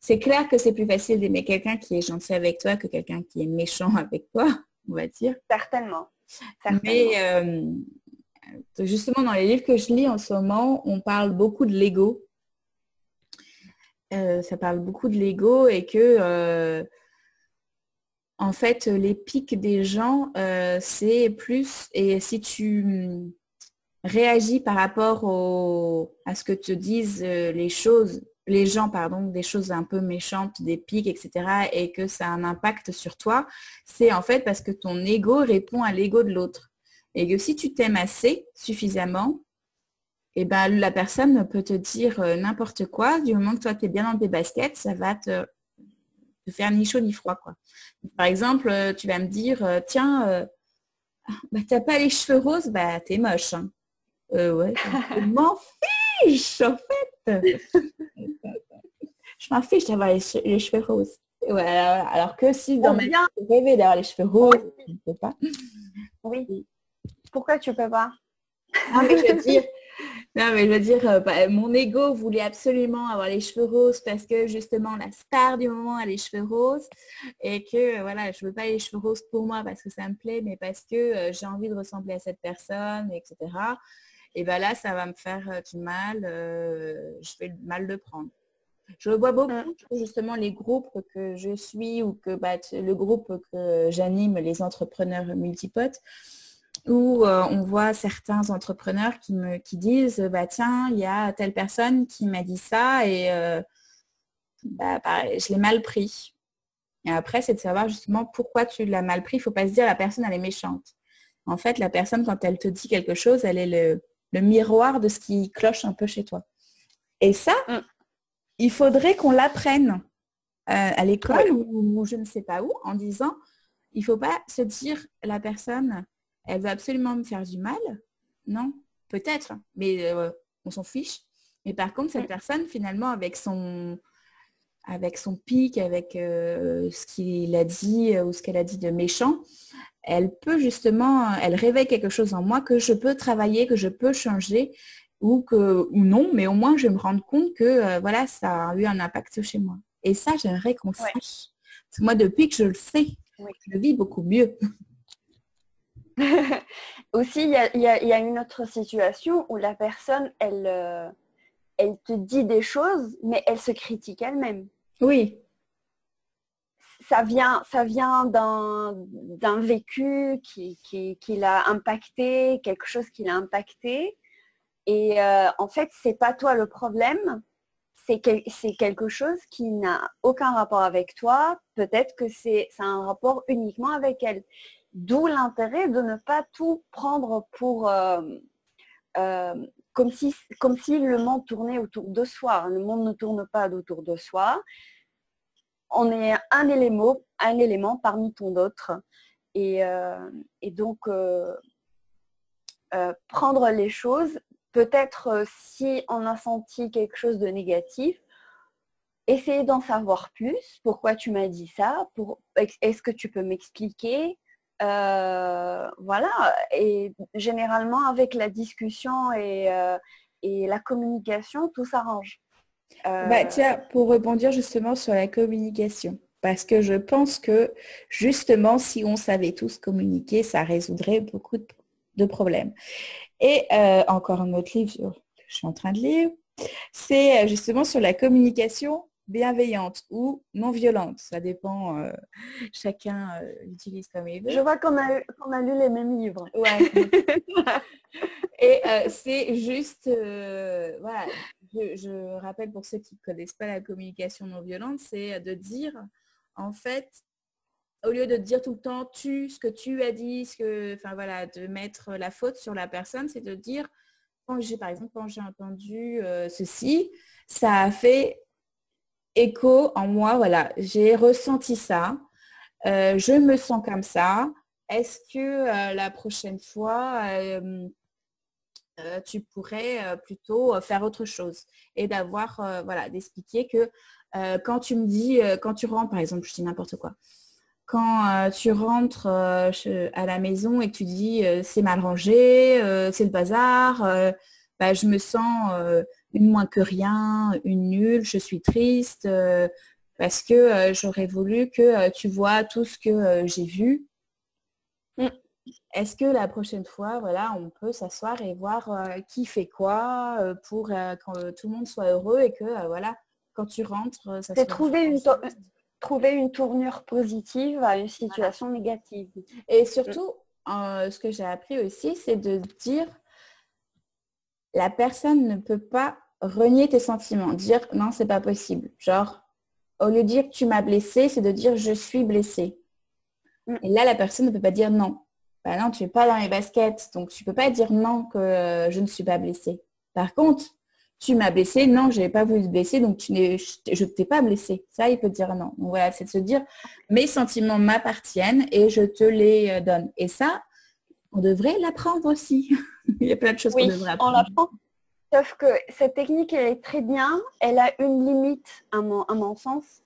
C'est clair que c'est plus facile d'aimer quelqu'un qui est gentil avec toi que quelqu'un qui est méchant avec toi, on va dire. Certainement. Mais justement, dans les livres que je lis en ce moment, on parle beaucoup de l'ego. Ça parle beaucoup de l'ego et que, en fait, les pics des gens, c'est plus... Et si tu réagis par rapport à ce que te disent les gens, des choses un peu méchantes, des pics, etc., et que ça a un impact sur toi, c'est en fait parce que ton ego répond à l'ego de l'autre. Et que si tu t'aimes assez, suffisamment, et la personne peut te dire n'importe quoi, du moment que toi, tu es bien dans tes baskets, ça va te faire ni chaud ni froid, quoi. Par exemple, tu vas me dire, tiens, t'as pas les cheveux roses, t'es moche. Hein. Ouais, je m'en fiche, en fait. Je m'en fiche d'avoir les cheveux roses. Ouais, alors que si dans ma vie, je rêvais d'avoir les cheveux roses, je ne peux pas. Oui. Pourquoi tu peux pas? Non, mais je veux dire, mon ego voulait absolument avoir les cheveux roses parce que justement la star du moment a les cheveux roses et que voilà, je veux pas les cheveux roses pour moi parce que ça me plaît, mais parce que j'ai envie de ressembler à cette personne, etc. Et là, ça va me faire du mal, je vais mal le prendre. Je vois beaucoup justement les groupes que je suis ou que le groupe que j'anime, les entrepreneurs multipotes, où on voit certains entrepreneurs qui disent tiens, il y a telle personne qui m'a dit ça et je l'ai mal pris. Et après, c'est de savoir justement pourquoi tu l'as mal pris. Il ne faut pas se dire la personne elle est méchante. En fait, la personne, quand elle te dit quelque chose, elle est le miroir de ce qui cloche un peu chez toi. Et ça, il faudrait qu'on l'apprenne à l'école ou je ne sais pas où, en disant, il ne faut pas se dire la personne, elle veut absolument me faire du mal. Non, peut-être, mais on s'en fiche. Mais par contre, cette personne, finalement, avec son pic, avec ce qu'il a dit ou ce qu'elle a dit de méchant, elle peut justement, elle réveille quelque chose en moi que je peux travailler, que je peux changer ou non, mais au moins je vais me rendre compte que ça a eu un impact chez moi. Et ça, j'aimerais qu'on sache. Parce que moi, depuis que je le sais, je le vis beaucoup mieux. Aussi, il y a une autre situation où la personne, elle te dit des choses, mais elle se critique elle-même. Oui. Ça vient d'un vécu qui l'a impacté, quelque chose qui l'a impacté. Et en fait, c'est pas toi le problème, c'est quelque chose qui n'a aucun rapport avec toi. Peut-être que ça a un rapport uniquement avec elle. D'où l'intérêt de ne pas tout prendre pour comme si le monde tournait autour de soi. Le monde ne tourne pas autour de soi. On est un élément parmi tant d'autres. Et donc, prendre les choses, peut-être si on a senti quelque chose de négatif, essayer d'en savoir plus. Pourquoi tu m'as dit ça? Est-ce que tu peux m'expliquer? Voilà. Et généralement, avec la discussion et la communication, tout s'arrange. Tiens, pour rebondir justement sur la communication, parce que je pense que justement, si on savait tous communiquer, ça résoudrait beaucoup de problèmes. Et encore un autre livre que je suis en train de lire, c'est justement sur la communication bienveillante ou non violente. Ça dépend, chacun l'utilise comme il veut. Je vois qu'on a lu les mêmes livres. Ouais. Et c'est juste, voilà, je rappelle pour ceux qui ne connaissent pas la communication non violente, c'est de dire, en fait, au lieu de dire tout le temps ce que tu as dit, enfin voilà, de mettre la faute sur la personne, c'est de dire, par exemple, quand j'ai entendu ceci, ça a fait écho en moi, voilà, j'ai ressenti ça, je me sens comme ça. Est-ce que la prochaine fois, tu pourrais plutôt faire autre chose et d'avoir, voilà, d'expliquer que quand tu me dis, quand tu rentres, par exemple, je dis n'importe quoi, quand tu rentres à la maison et que tu dis c'est mal rangé, c'est le bazar, je me sens une moins que rien, une nulle, je suis triste parce que j'aurais voulu que tu vois tout ce que j'ai vu. Est-ce que la prochaine fois, voilà, on peut s'asseoir et voir qui fait quoi pour quand tout le monde soit heureux et que voilà, quand tu rentres, ça c'est soit trouver une tournure positive à une situation négative. Et surtout, ce que j'ai appris aussi, c'est de dire la personne ne peut pas renier tes sentiments, dire non, c'est pas possible. Genre, au lieu de dire tu m'as blessé, c'est de dire je suis blessée. Et là, la personne ne peut pas dire non. Non, tu n'es pas dans les baskets, donc tu ne peux pas dire non que je ne suis pas blessée. Par contre, tu m'as blessée, non, je n'ai pas voulu te blesser, donc je ne t'ai pas blessée. Ça, il peut dire non. Donc voilà, c'est de se dire mes sentiments m'appartiennent et je te les donne. Et ça, on devrait l'apprendre aussi. Il y a plein de choses qu'on devrait apprendre. On l'apprend. Sauf que cette technique, elle est très bien. Elle a une limite, à mon sens.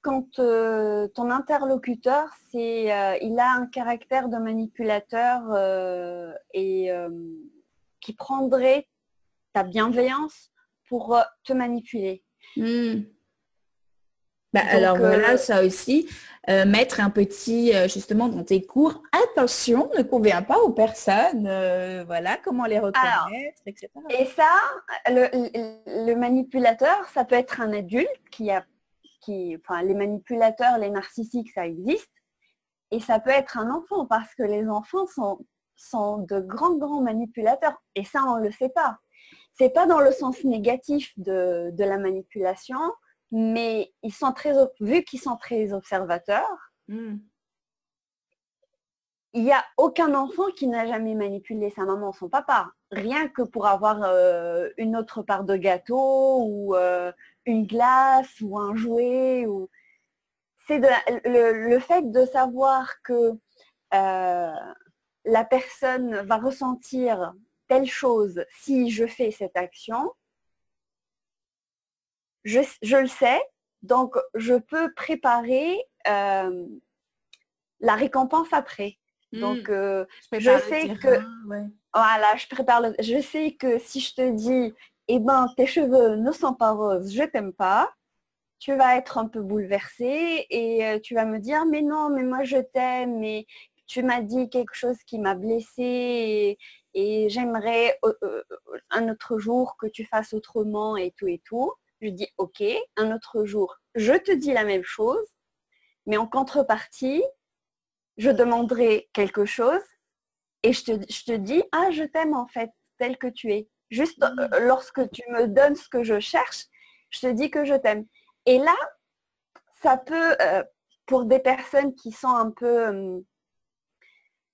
Quand ton interlocuteur, il a un caractère de manipulateur et qui prendrait ta bienveillance pour te manipuler. Alors voilà, ça aussi, mettre un petit, justement, dans tes cours, attention, ne convient pas aux personnes, voilà, comment les reconnaître, etc. Et ça, le manipulateur, ça peut être un adulte les manipulateurs, les narcissiques, ça existe. Et ça peut être un enfant, parce que les enfants sont de grands manipulateurs. Et ça, on ne le sait pas. C'est pas dans le sens négatif de la manipulation, mais vu qu'ils sont très observateurs, il n'y a aucun enfant qui n'a jamais manipulé sa maman ou son papa. Rien que pour avoir une autre part de gâteau ou une glace ou un jouet. C'est le fait de savoir que la personne va ressentir telle chose si je fais cette action. Je le sais, donc je peux préparer la récompense après. Donc je sais que voilà, je sais que si je te dis tes cheveux ne sont pas roses, je t'aime pas, tu vas être un peu bouleversée et tu vas me dire mais non, mais moi je t'aime, mais tu m'as dit quelque chose qui m'a blessée et j'aimerais un autre jour que tu fasses autrement et tout et tout. Je dis ok, un autre jour, je te dis la même chose, mais en contrepartie, je demanderai quelque chose et je te dis, ah, je t'aime en fait, tel que tu es. Juste lorsque tu me donnes ce que je cherche, je te dis que je t'aime. Et là, ça peut, pour des personnes qui sont un peu,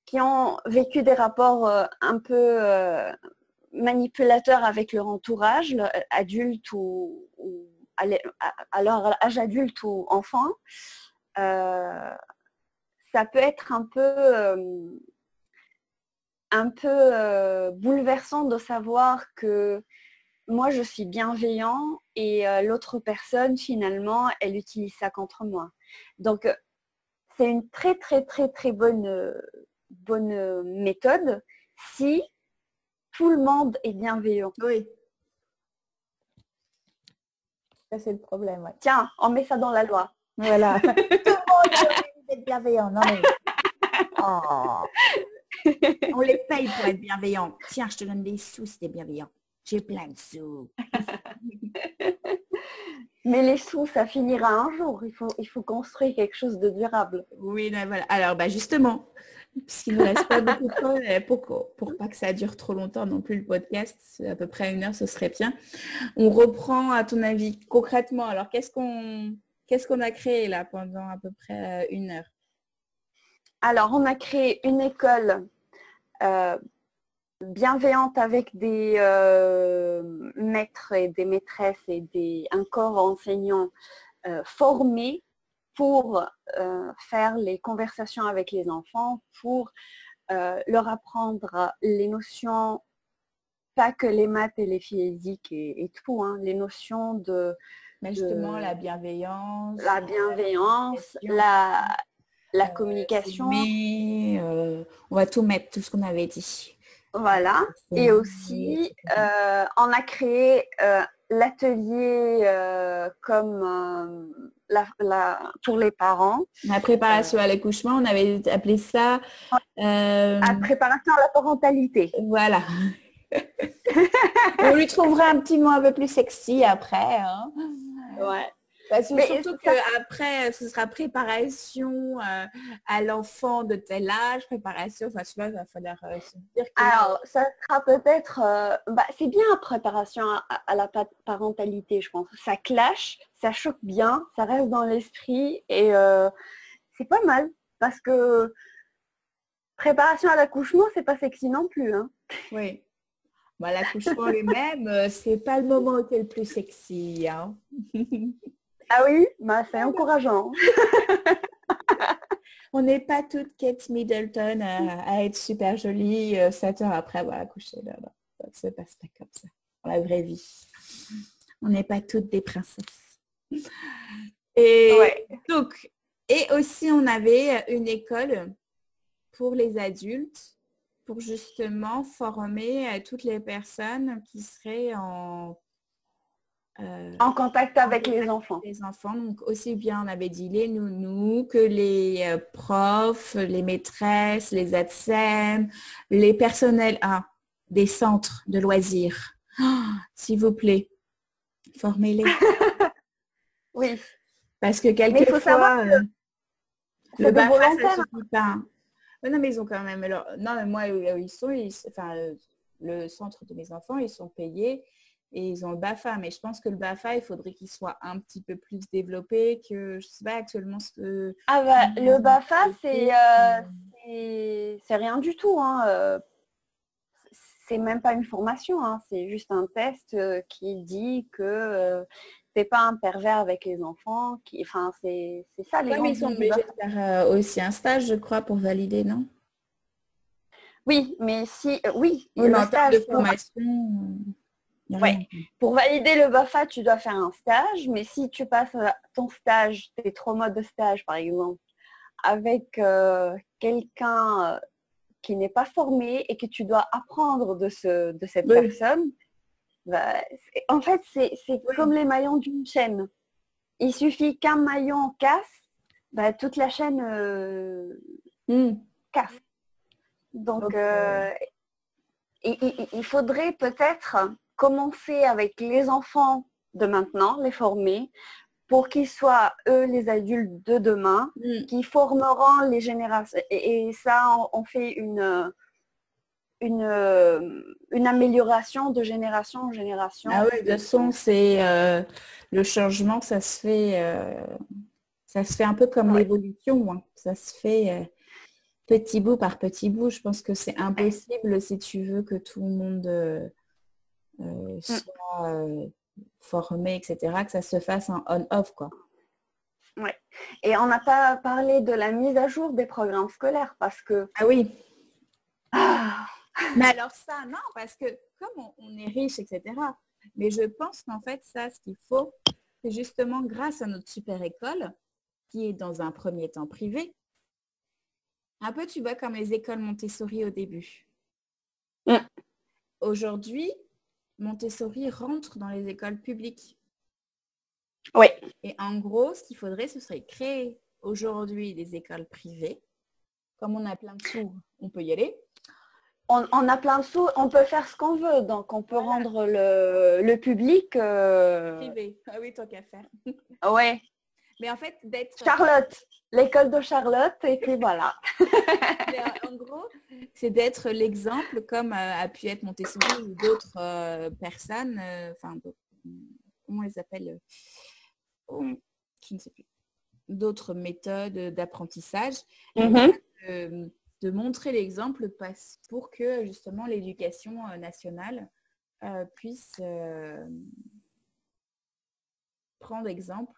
qui ont vécu des rapports un peu manipulateurs avec leur entourage, adulte ou à leur âge adulte ou enfant, ça peut être un peu bouleversant de savoir que moi je suis bienveillant et l'autre personne finalement elle utilise ça contre moi. Donc c'est une très très très très bonne méthode si tout le monde est bienveillant. Oui. Ça c'est le problème. Ouais. Tiens, on met ça dans la loi. Voilà. Tout le monde a envie d'être bienveillant. Non mais. Oh. On les paye pour être bienveillants. Tiens, je te donne des sous si t'es bienveillant. J'ai plein de sous. Mais les sous, ça finira un jour. Il faut construire quelque chose de durable. Oui, ben voilà. Alors, justement, puisqu'il ne reste pas beaucoup de temps, pour pas que ça dure trop longtemps non plus le podcast, à peu près 1 heure, ce serait bien. On reprend, à ton avis, concrètement. Alors, qu'est-ce qu'on a créé là pendant à peu près 1 heure? Alors, on a créé une école bienveillante avec des maîtres et des maîtresses et un corps enseignant formés pour faire les conversations avec les enfants, pour leur apprendre les notions, pas que les maths et les physiques et tout, hein, les notions de... Mais justement, la bienveillance. La bienveillance, la communication. Mais on va tout mettre, tout ce qu'on avait dit. Voilà. Et aussi, on a créé l'atelier comme pour les parents. La préparation à l'accouchement, on avait appelé ça... La préparation à la parentalité. Voilà. On lui trouvera un petit mot un peu plus sexy après. Hein. Ouais. Parce que surtout qu'après, ce sera préparation à l'enfant de tel âge, préparation, enfin, tu vois, il va falloir se dire que... Alors, ça sera peut-être... c'est bien la préparation à la parentalité, je pense. Ça clash, ça choque bien, ça reste dans l'esprit et c'est pas mal. Parce que préparation à l'accouchement, c'est pas sexy non plus. Hein. Oui. Bah, l'accouchement lui-même, c'est pas le moment qui est le plus sexy. Hein. Ah oui, bah, c'est encourageant. On n'est pas toutes Kate Middleton à être super jolie 7 heures après avoir accouché. Là. Ça ne se passe pas comme ça dans la vraie vie. On n'est pas toutes des princesses. Et ouais. donc, et aussi on avait une école pour les adultes pour justement former toutes les personnes qui seraient en contact avec les enfants. Les enfants, donc aussi bien on avait dit les nounous que les profs, les maîtresses, les ATSEM, les personnels des centres de loisirs. Oh, s'il vous plaît, formez-les. Oui. Parce que quelquefois, le BAFA, ça ne suffit pas. Non, mais ils ont quand même... Alors, non, mais moi, ils sont... le centre de mes enfants, ils sont payés. Et ils ont le BAFA, mais je pense que le BAFA, il faudrait qu'il soit un petit peu plus développé que, je sais pas actuellement ce que... le BAFA, c'est rien du tout. Hein. C'est même pas une formation, hein. C'est juste un test qui dit que t'es pas un pervers avec les enfants. C'est ça les gens. Mais ils sont obligés de faire aussi un stage, je crois, pour valider, non? Oui, mais si... oui, le stage de formation... Ouais. Pour valider le BAFA, tu dois faire un stage, mais si tu passes ton stage, tes 3 mois de stage par exemple, avec quelqu'un qui n'est pas formé et que tu dois apprendre de cette personne, en fait, c'est comme les maillons d'une chaîne. Il suffit qu'un maillon casse, toute la chaîne casse. Donc, Ok. il faudrait peut-être commencer avec les enfants de maintenant, les former, pour qu'ils soient, eux, les adultes de demain, qui formeront les générations. Et ça, on fait une amélioration de génération en génération. Ah oui, de toute façon, c'est le changement, ça se fait un peu comme Ouais. l'évolution, hein. Ça se fait petit bout par petit bout. Je pense que c'est impossible si tu veux que tout le monde soit formé, etc., que ça se fasse en on-off, quoi. Ouais. Et on n'a pas parlé de la mise à jour des programmes scolaires parce que Ah oui. ah, Mais alors ça, non, parce que comme on est riche, etc. Mais je pense qu'en fait, ça, ce qu'il faut, c'est justement grâce à notre super école, qui est dans un premier temps privée, un peu, tu vois, comme les écoles Montessori au début. Mm. Aujourd'hui, Montessori rentre dans les écoles publiques. oui, Et en gros, ce qu'il faudrait, ce serait créer aujourd'hui des écoles privées. Comme on a plein de sous, on peut y aller. on a plein de sous, on peut faire ce qu'on veut, donc on peut Voilà. rendre le public Privé. Ah oui, tant qu'à faire. ouais. Mais en fait, d'être... Charlotte, l'école de Charlotte, et puis voilà. Mais, en gros, c'est d'être l'exemple comme a pu être Montessori ou d'autres personnes, enfin, comment elles s'appellent je ne sais plus, d'autres méthodes d'apprentissage, Mhm. de montrer l'exemple pour que justement l'éducation nationale puisse prendre exemple.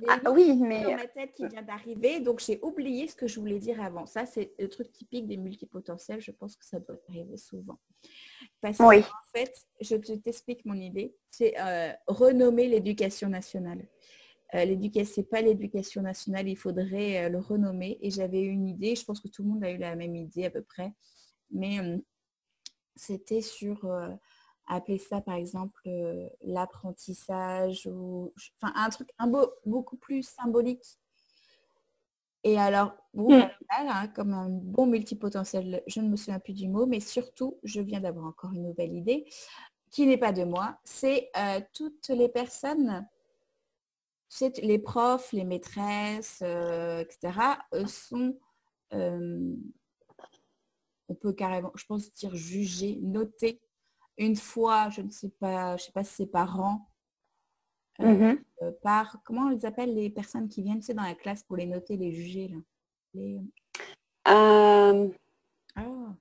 Ah, oui, Dans mais ma tête qui vient d'arriver, donc j'ai oublié ce que je voulais dire avant. Ça, c'est le truc typique des multipotentiels. Je pense que ça doit arriver souvent. Parce que, oui. en fait, je t'explique mon idée. C'est renommer l'éducation nationale. C'est pas l'éducation nationale, il faudrait le renommer. Et j'avais eu une idée, je pense que tout le monde a eu la même idée à peu près. Mais c'était sur appeler ça par exemple l'apprentissage ou enfin un truc beaucoup plus symbolique. Et alors, bon, là, comme un bon multipotentiel, je ne me souviens plus du mot, mais surtout, je viens d'avoir encore une nouvelle idée qui n'est pas de moi. C'est toutes les personnes, les profs, les maîtresses, etc., sont, on peut carrément, je pense, dire jugées, notées une fois, je ne sais pas, je sais pas si c'est par an, Mhm. par, comment on les appelle les personnes qui viennent, tu sais, dans la classe pour les noter, les juger, là. Euh, Ah.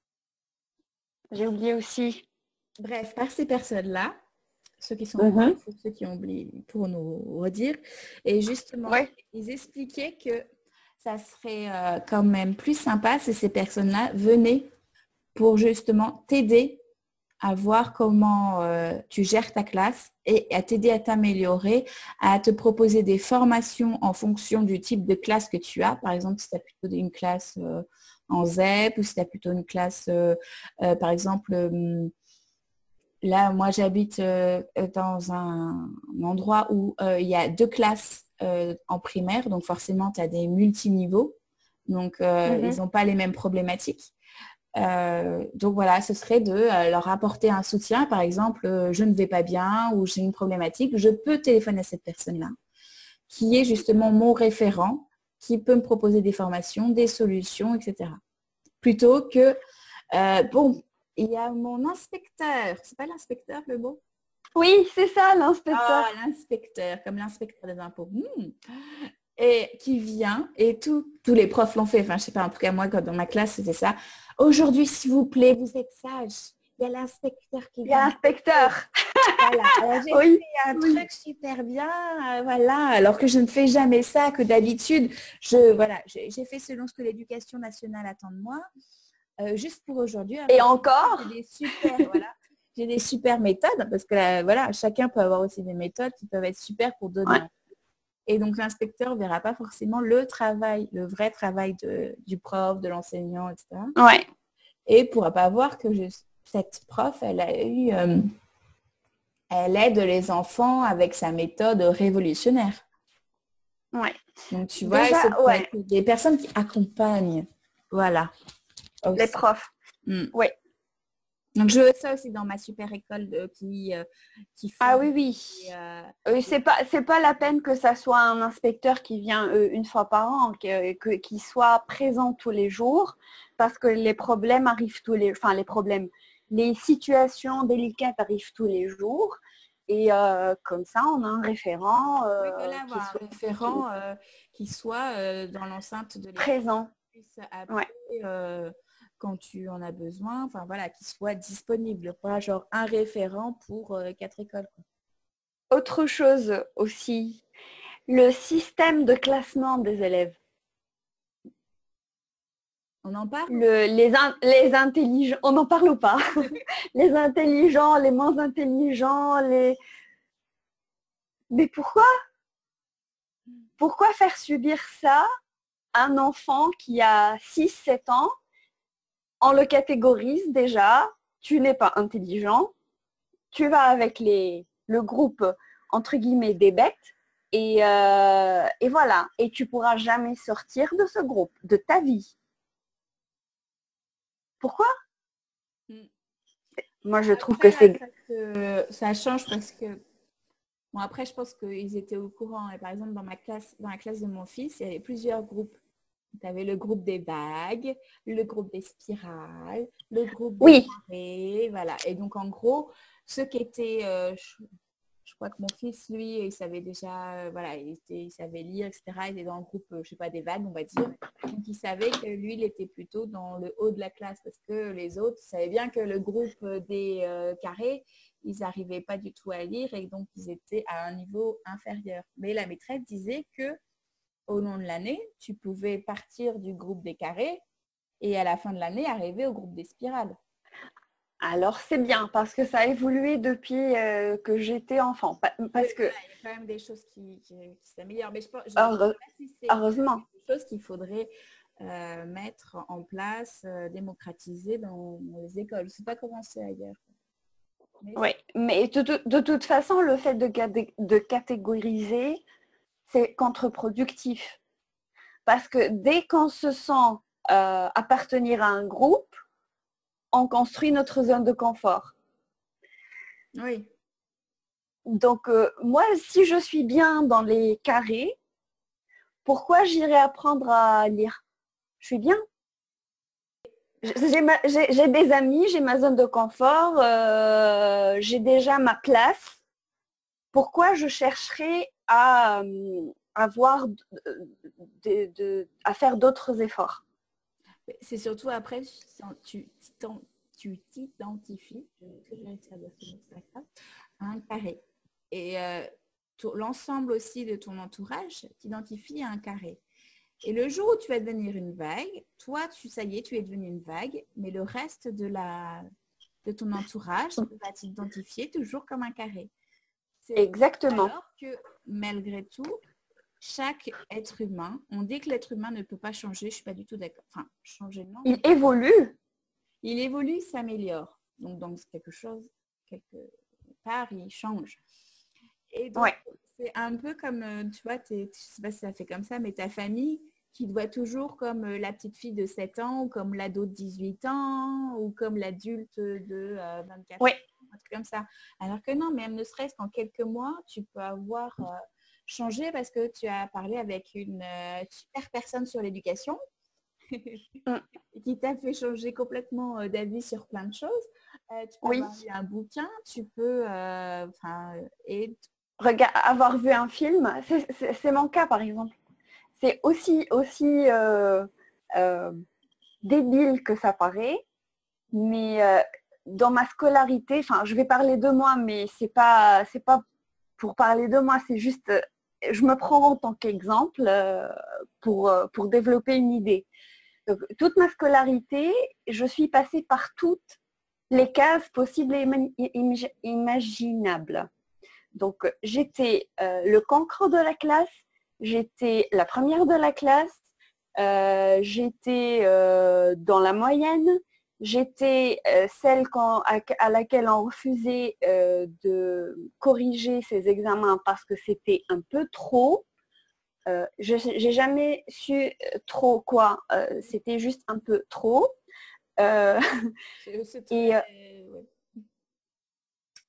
j'ai oublié aussi. Bref, par ces personnes-là, ceux qui sont au courant, Mhm. ceux qui ont oublié pour nous redire, et justement, Ouais. ils expliquaient que ça serait quand même plus sympa si ces personnes-là venaient pour justement t'aider à voir comment tu gères ta classe et à t'aider à t'améliorer, à te proposer des formations en fonction du type de classe que tu as. Par exemple, si tu as plutôt une classe en ZEP ou si tu as plutôt une classe, par exemple, là, moi, j'habite dans un endroit où il y a 2 classes en primaire, donc forcément, tu as des multiniveaux. Donc, ils Mhm. n'ont pas les mêmes problématiques. Donc voilà, ce serait de leur apporter un soutien. Par exemple, je ne vais pas bien ou j'ai une problématique, je peux téléphoner à cette personne-là, qui est justement mon référent, qui peut me proposer des formations, des solutions, etc. Plutôt que, bon, il y a mon inspecteur, c'est pas l'inspecteur le mot? Oui, c'est ça, l'inspecteur. Ah, l'inspecteur, comme l'inspecteur des impôts. Et qui vient, et tous les profs l'ont fait, enfin je sais pas, en tout cas moi dans ma classe c'était ça. Aujourd'hui s'il vous plaît, vous êtes sage. Il y a l'inspecteur qui Il y a vient. l'inspecteur. Voilà, alors j'ai Oui. fait un truc super bien, voilà, alors que je ne fais jamais ça, que d'habitude, j'ai fait selon ce que l'éducation nationale attend de moi, juste pour aujourd'hui. Et encore. J'ai des super, voilà, j'ai des super méthodes, parce que voilà, chacun peut avoir aussi des méthodes qui peuvent être super pour donner. Ouais. Et donc l'inspecteur ne verra pas forcément le travail, le vrai travail du prof, de l'enseignant, etc. Ouais. Et ne pourra pas voir que cette prof, elle aide les enfants avec sa méthode révolutionnaire. Ouais. Donc tu vois, Déjà, c'est ouais. des personnes qui accompagnent. Voilà. Les profs. Oui. Donc, je veux ça aussi dans ma super école qui fait... Ah oui. C'est pas la peine que ça soit un inspecteur qui vient une fois par an, qui soit présent tous les jours, parce que les problèmes arrivent les situations délicates arrivent tous les jours. Et comme ça, on a un référent qui soit dans l'enceinte de l'école, présent. qui puisse appeler, quand tu en as besoin, enfin voilà, qui soit disponible, pas genre un référent pour 4 écoles. Autre chose aussi, le système de classement des élèves. On en parle? Les intelligents, on n'en parle pas. Les intelligents, les moins intelligents, Mais pourquoi? Pourquoi faire subir ça à un enfant qui a 6-7 ans? On le catégorise déjà, tu n'es pas intelligent, tu vas avec le groupe, entre guillemets, des bêtes, et voilà. Et tu pourras jamais sortir de ce groupe, de ta vie. Pourquoi? Moi, je trouve que c'est... Ça change parce que... Bon, après, je pense qu'ils étaient au courant. Et par exemple, dans la classe de mon fils, il y avait plusieurs groupes. Tu avais le groupe des vagues, le groupe des spirales, le groupe des carrés, voilà. Et donc, en gros, ceux qui étaient... je crois que mon fils, lui, il savait déjà, voilà, il savait lire, etc. Il était dans le groupe, je sais pas, des vagues, on va dire. Donc, il savait que lui, il était plutôt dans le haut de la classe parce que les autres savaient bien que le groupe des carrés, ils n'arrivaient pas du tout à lire et donc ils étaient à un niveau inférieur. Mais la maîtresse disait que au long de l'année, tu pouvais partir du groupe des carrés et à la fin de l'année, arriver au groupe des spirales. Alors c'est bien parce que ça a évolué depuis que j'étais enfant. Parce que il y a quand même des choses qui s'améliorent. Mais je pense si c'est heureusement. des choses qu'il faudrait mettre en place, démocratiser dans les écoles. Je ne sais pas comment c'est ailleurs. Oui, mais de toute façon, le fait de catégoriser, c'est contre-productif. Parce que dès qu'on se sent appartenir à un groupe, on construit notre zone de confort. Oui. Donc, moi, si je suis bien dans les carrés, pourquoi j'irai apprendre à lire? Je suis bien. J'ai des amis, j'ai ma zone de confort, j'ai déjà ma place. Pourquoi je chercherai à faire d'autres efforts? C'est surtout après, tu t'identifies, à un carré. Et l'ensemble aussi de ton entourage t'identifie à un carré. Et le jour où tu vas devenir une vague, toi, ça y est, tu es devenu une vague, mais le reste de ton entourage va t'identifier toujours comme un carré. Exactement. Alors que malgré tout, chaque être humain, on dit que l'être humain ne peut pas changer, je ne suis pas du tout d'accord. Enfin, changer, non. Il évolue. Il évolue, il s'améliore. Donc, dans quelque part, il change. Et donc, c'est un peu comme, tu vois, je ne sais pas si ça fait comme ça, mais ta famille qui te voit toujours comme la petite fille de 7 ans, ou comme l'ado de 18 ans, ou comme l'adulte de 24 ans, un truc comme ça. Alors que non, même ne serait-ce qu'en quelques mois, tu peux avoir changé parce que tu as parlé avec une super personne sur l'éducation qui t'a fait changer complètement d'avis sur plein de choses. Tu peux avoir lu un bouquin, tu peux... avoir vu un film, c'est mon cas par exemple. C'est aussi débile que ça paraît, mais dans ma scolarité, enfin je vais parler de moi, mais c'est pas pour parler de moi, c'est juste, je me prends en tant qu'exemple pour développer une idée. Donc, toute ma scolarité, je suis passée par toutes les cases possibles et imaginables. Donc, j'étais le cancre de la classe, j'étais la première de la classe, j'étais dans la moyenne, j'étais celle à laquelle on refusait de corriger ses examens parce que c'était un peu trop. J'ai jamais su trop quoi, c'était juste un peu trop. Euh, C'est et, ouais.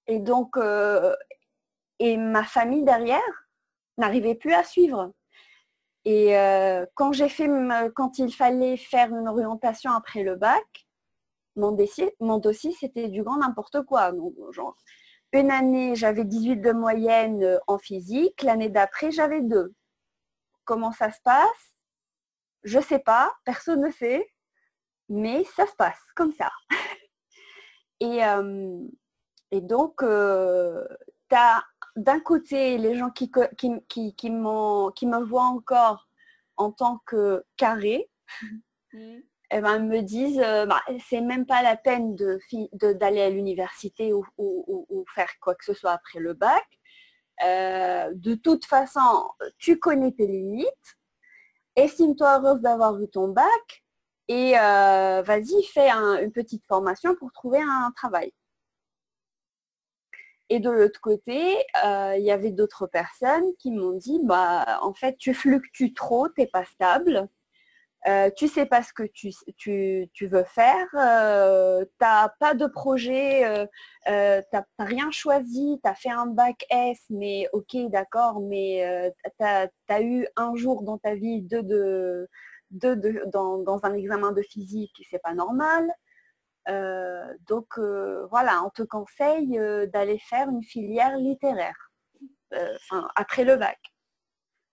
et donc, et ma famille derrière n'arrivait plus à suivre. Et quand il fallait faire une orientation après le bac, mon dossier c'était du grand n'importe quoi. Donc, genre, une année, j'avais 18 de moyenne en physique, l'année d'après, j'avais 2. Comment ça se passe? Je ne sais pas, personne ne sait, mais ça se passe comme ça. Et, euh, et donc, tu as d'un côté les gens qui me voient encore en tant que carré, et ben, me disent bah, c'est même pas la peine d'aller à l'université ou faire quoi que ce soit après le bac. De toute façon, tu connais tes limites. Estime-toi heureuse d'avoir eu ton bac et vas-y, fais une petite formation pour trouver un travail. Et de l'autre côté, il y avait d'autres personnes qui m'ont dit, bah, en fait, tu fluctues trop, tu n'es pas stable. Tu ne sais pas ce que tu veux faire, tu n'as pas de projet, tu n'as rien choisi, tu as fait un bac S, mais ok, d'accord, mais tu as eu un jour dans ta vie dans un examen de physique, c'est pas normal. Donc voilà, on te conseille d'aller faire une filière littéraire, après le bac.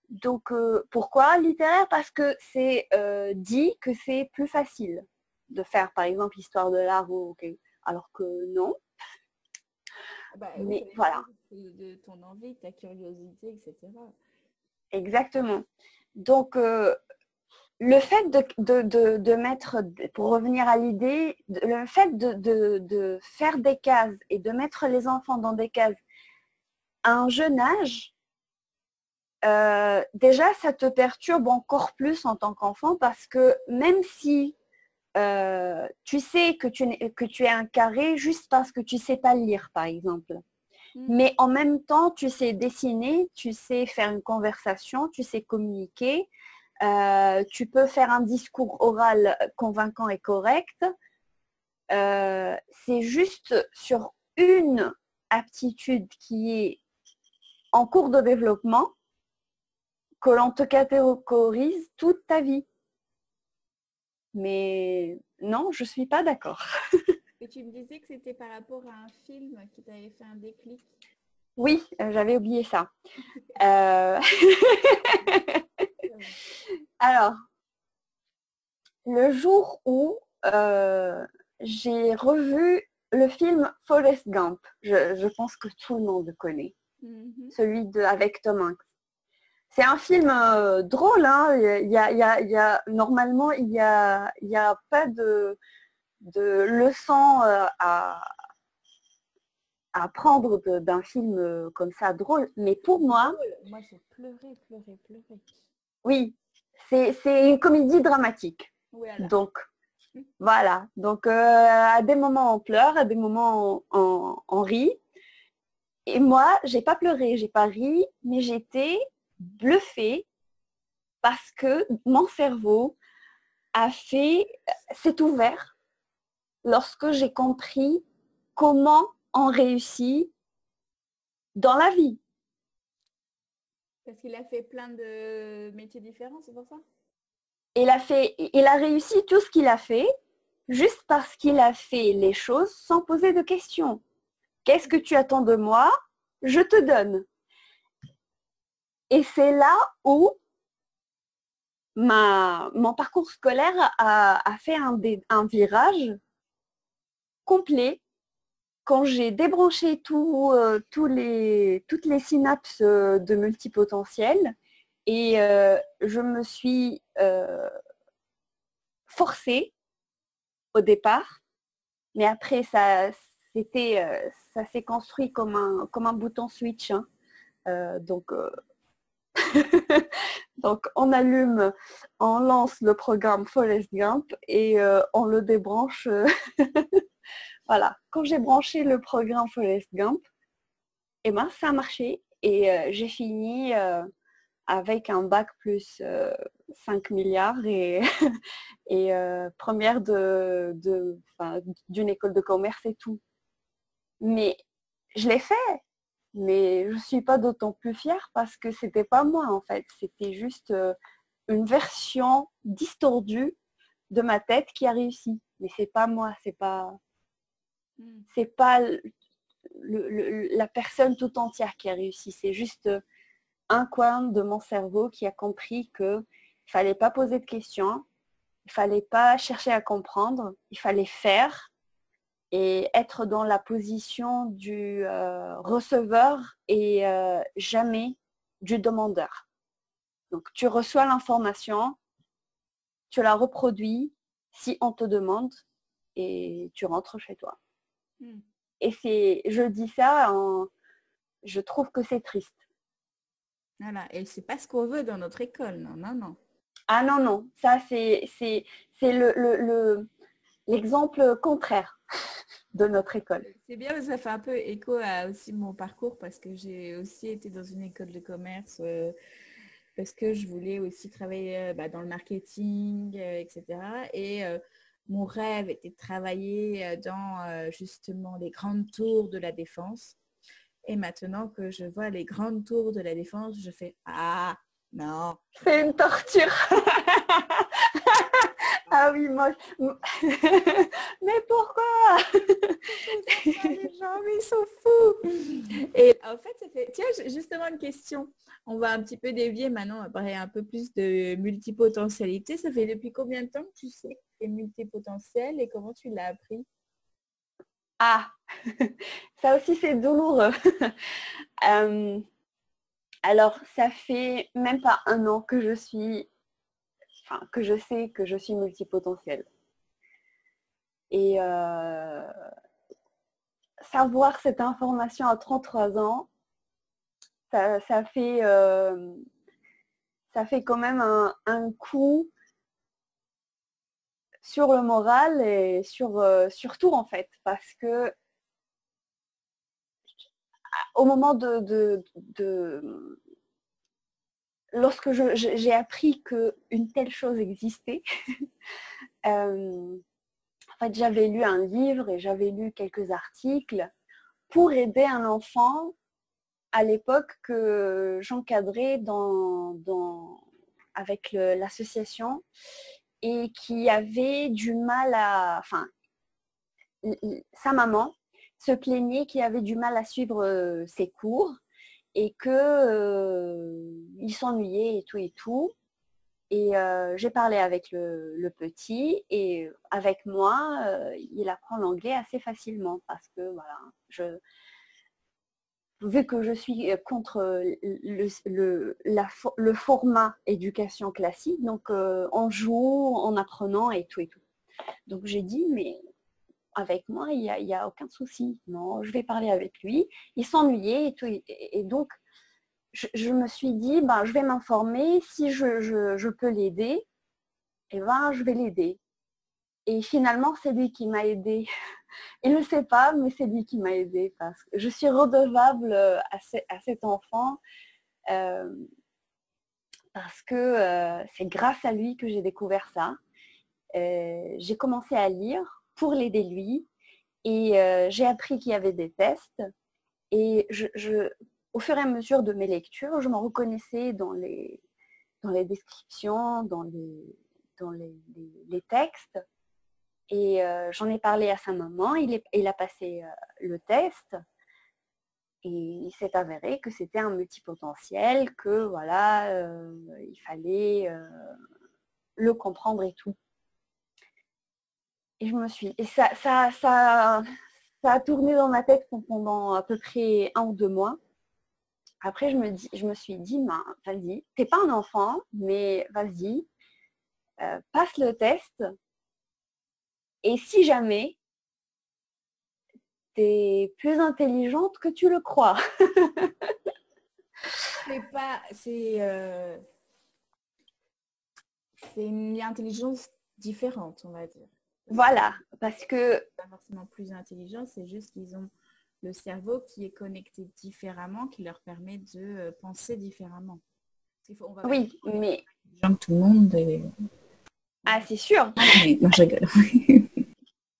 Donc, pourquoi littéraire? Parce que c'est dit que c'est plus facile de faire, par exemple, l'histoire de l'art, alors que non. Bah, Mais voilà, de ton envie, ta curiosité, etc. exactement. Donc, le fait de mettre, pour revenir à l'idée, le fait de faire des cases et de mettre les enfants dans des cases à un jeune âge, déjà, ça te perturbe encore plus en tant qu'enfant parce que même si tu sais que tu es un carré juste parce que tu ne sais pas lire, par exemple. Mais en même temps, tu sais dessiner, tu sais faire une conversation, tu sais communiquer, tu peux faire un discours oral convaincant et correct. C'est juste sur une aptitude qui est en cours de développement que l'on te catégorise toute ta vie. Mais non, je ne suis pas d'accord. Et tu me disais que c'était par rapport à un film qui t'avait fait un déclic. Oui, j'avais oublié ça. Euh, Alors, le jour où j'ai revu le film Forrest Gump, je pense que tout le monde le connaît, celui avec Tom Hanks. C'est un film drôle, hein. Normalement, il n'y a pas de leçon à prendre d'un film comme ça drôle. Mais pour moi, j'ai pleuré. oui, c'est une comédie dramatique. Voilà. Donc, voilà. Donc, à des moments on pleure, à des moments on rit. Et moi, j'ai pas pleuré, j'ai pas ri, mais j'étais bluffée parce que mon cerveau s'est ouvert lorsque j'ai compris comment on réussit dans la vie. Parce qu'il a fait plein de métiers différents, c'est pour ça? Il a réussi tout ce qu'il a fait juste parce qu'il a fait les choses sans poser de questions. Qu'est-ce que tu attends de moi? Je te donne. Et c'est là où mon parcours scolaire a fait un virage complet quand j'ai débranché toutes les synapses de multipotentiel et je me suis forcée au départ, mais après ça s'est construit comme un bouton switch. Hein. Donc donc on lance le programme Forrest Gump et on le débranche. Voilà, quand j'ai branché le programme Forrest Gump, eh ben, ça a marché et j'ai fini avec un bac plus 5 milliards et, et première d'une école de commerce et tout. Mais je l'ai fait, mais je ne suis pas d'autant plus fière parce que c'était pas moi en fait. C'était juste une version distordue de ma tête qui a réussi. Mais c'est pas moi, c'est pas la personne tout entière qui a réussi. C'est juste un coin de mon cerveau qui a compris qu'il ne fallait pas poser de questions, il ne fallait pas chercher à comprendre, il fallait faire et être dans la position du receveur et jamais du demandeur. Donc tu reçois l'information, tu la reproduis si on te demande et tu rentres chez toi. Et je dis ça, je trouve que c'est triste. Voilà, et c'est pas ce qu'on veut dans notre école, non, non, non. Ah non, non, ça c'est l'exemple contraire de notre école. C'est bien, ça fait un peu écho à aussi mon parcours parce que j'ai aussi été dans une école de commerce parce que je voulais aussi travailler dans le marketing, etc. Et mon rêve était de travailler dans justement les grandes tours de la Défense. Et maintenant que je vois les grandes tours de la Défense, je fais « Ah, non !» C'est une torture. Ah oui, moi... Mais pourquoi? Les gens, mais ils sont fous. Et en fait, ça fait... Tiens, justement une question. On va un petit peu dévier maintenant, on va parler un peu plus de multipotentialité. Ça fait depuis combien de temps que tu sais que tu es multipotentiel et comment tu l'as appris? Ah, ça aussi c'est douloureux. Alors, ça fait même pas un an que je sais que je suis multipotentielle. Et savoir cette information à 33 ans, ça fait quand même un coup sur le moral et sur tout en fait, parce que au moment lorsque j'ai appris qu'une telle chose existait, en fait j'avais lu un livre et j'avais lu quelques articles pour aider un enfant à l'époque que j'encadrais avec l'association et qui avait du mal à... Enfin, sa maman se plaignait qu'il avait du mal à suivre ses cours et qu'il s'ennuyait et tout et tout. Et j'ai parlé avec le petit et avec moi, il apprend l'anglais assez facilement parce que voilà, vu que je suis contre le format éducation classique, donc on joue en apprenant et tout et tout. Donc j'ai dit, mais avec moi, il n'y a aucun souci. Non, je vais parler avec lui. Il s'ennuyait et tout. Et donc, je me suis dit, je vais m'informer. Si je peux l'aider, eh ben, je vais l'aider. Et finalement, c'est lui qui m'a aidé. Il ne le sait pas, mais c'est lui qui m'a aidé parce que je suis redevable à cet enfant parce que c'est grâce à lui que j'ai découvert ça. J'ai commencé à lire pour l'aider lui et j'ai appris qu'il y avait des tests et au fur et à mesure de mes lectures, je me reconnaissais dans les descriptions, dans les textes. Et j'en ai parlé à sa maman, il a passé le test et il s'est avéré que c'était un multipotentiel, que voilà, il fallait le comprendre et tout. Et ça a tourné dans ma tête pendant à peu près 1 ou 2 mois. Après, je me suis dit, vas-y, t'es pas un enfant, mais vas-y, passe le test. Et si jamais t'es plus intelligente que tu le crois. C'est une intelligence différente, on va dire. Voilà, parce que... Pas forcément plus intelligent, c'est juste qu'ils ont le cerveau qui est connecté différemment, qui leur permet de penser différemment. On va Oui, mais... que tout le monde est... Ah, c'est sûr. Non, je rigole.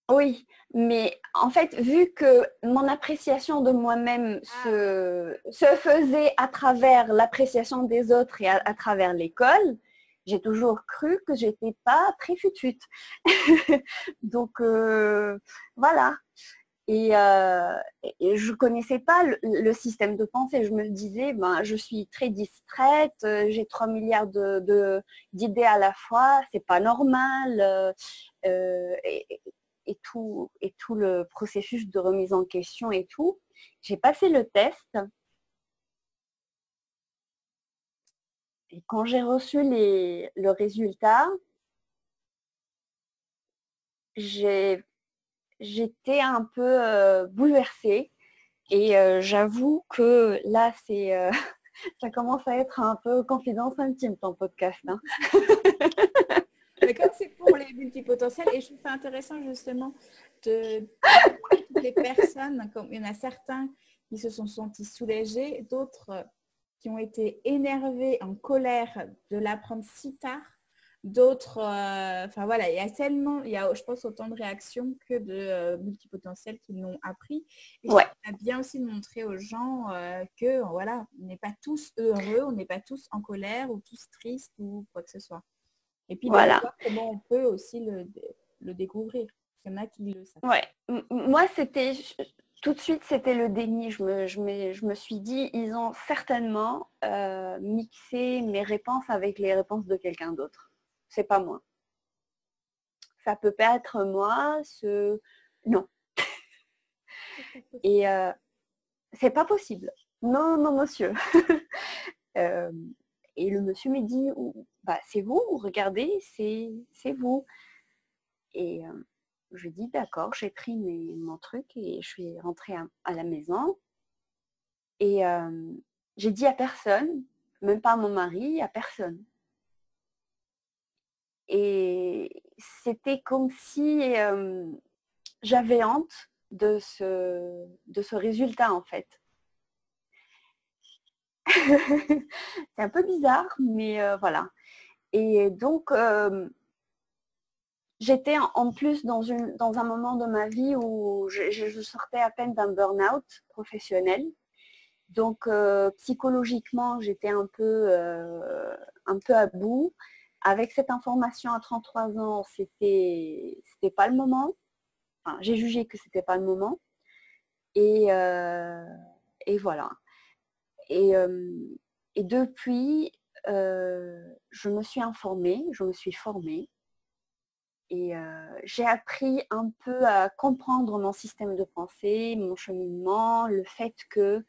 Oui, mais en fait, vu que mon appréciation de moi-même se faisait à travers l'appréciation des autres et à travers l'école, j'ai toujours cru que j'étais pas très fut-fut. Donc voilà. Et je connaissais pas le système de pensée. Je me disais, ben, je suis très distraite, j'ai 3 milliards d'idées à la fois, c'est pas normal. Et tout le processus de remise en question et tout. J'ai passé le test. Et quand j'ai reçu le résultat, j'étais un peu bouleversée. Et j'avoue que là, ça commence à être un peu confidence intime, ton podcast. Hein. Mais comme c'est pour les multipotentiels, et je trouve ça intéressant justement de toutes les personnes, comme il y en a certains qui se sont sentis soulagés, d'autres qui ont été énervés, en colère de l'apprendre si tard, d'autres, enfin voilà, il y a je pense autant de réactions que de multipotentiels qui l'ont appris. Et ouais. ça a bien aussi montré aux gens que voilà, on n'est pas tous heureux, on n'est pas tous en colère ou tous tristes ou quoi que ce soit. Et puis voilà. de voir comment on peut aussi le découvrir. Il y en a qui le savent. Ouais. Moi, tout de suite, c'était le déni. Je me suis dit, ils ont certainement mixé mes réponses avec les réponses de quelqu'un d'autre. C'est pas moi. Ça peut pas être moi, non. Et c'est pas possible. Non, non, monsieur. Et le monsieur me dit, bah, c'est vous, regardez, c'est vous. Et je dis, d'accord, j'ai pris mon truc et je suis rentrée à la maison. Et j'ai dit à personne, même pas à mon mari, à personne. Et c'était comme si j'avais honte de ce résultat, en fait. C'est un peu bizarre, mais voilà. Et donc, j'étais en plus dans un moment de ma vie où je sortais à peine d'un burn-out professionnel. Donc, psychologiquement, j'étais un peu à bout. Avec cette information à 33 ans, c'était pas le moment. Enfin, j'ai jugé que c'était pas le moment. Et voilà. Et depuis, je me suis informée, je me suis formée. Et j'ai appris un peu à comprendre mon système de pensée, mon cheminement, le fait que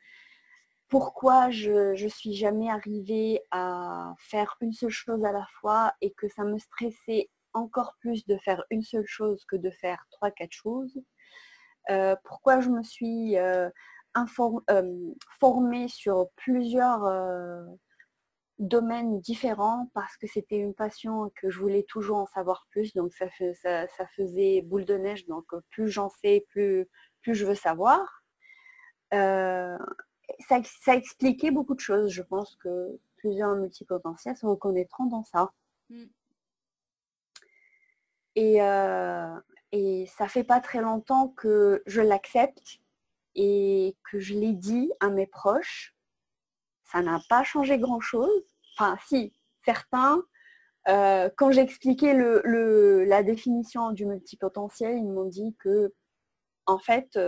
pourquoi je suis jamais arrivée à faire une seule chose à la fois et que ça me stressait encore plus de faire une seule chose que de faire 3-4 choses. Pourquoi je me suis formée sur plusieurs domaines différents parce que c'était une passion que je voulais toujours en savoir plus. Donc ça faisait boule de neige. Donc plus j'en sais, plus je veux savoir. Ça expliquait beaucoup de choses. Je pense que plusieurs multipotentiels se reconnaîtront dans ça. Et ça fait pas très longtemps que je l'accepte et que je l'ai dit à mes proches. Ça n'a pas changé grand-chose. Enfin, si, certains, quand j'ai expliqué la définition du multipotentiel, ils m'ont dit que en fait,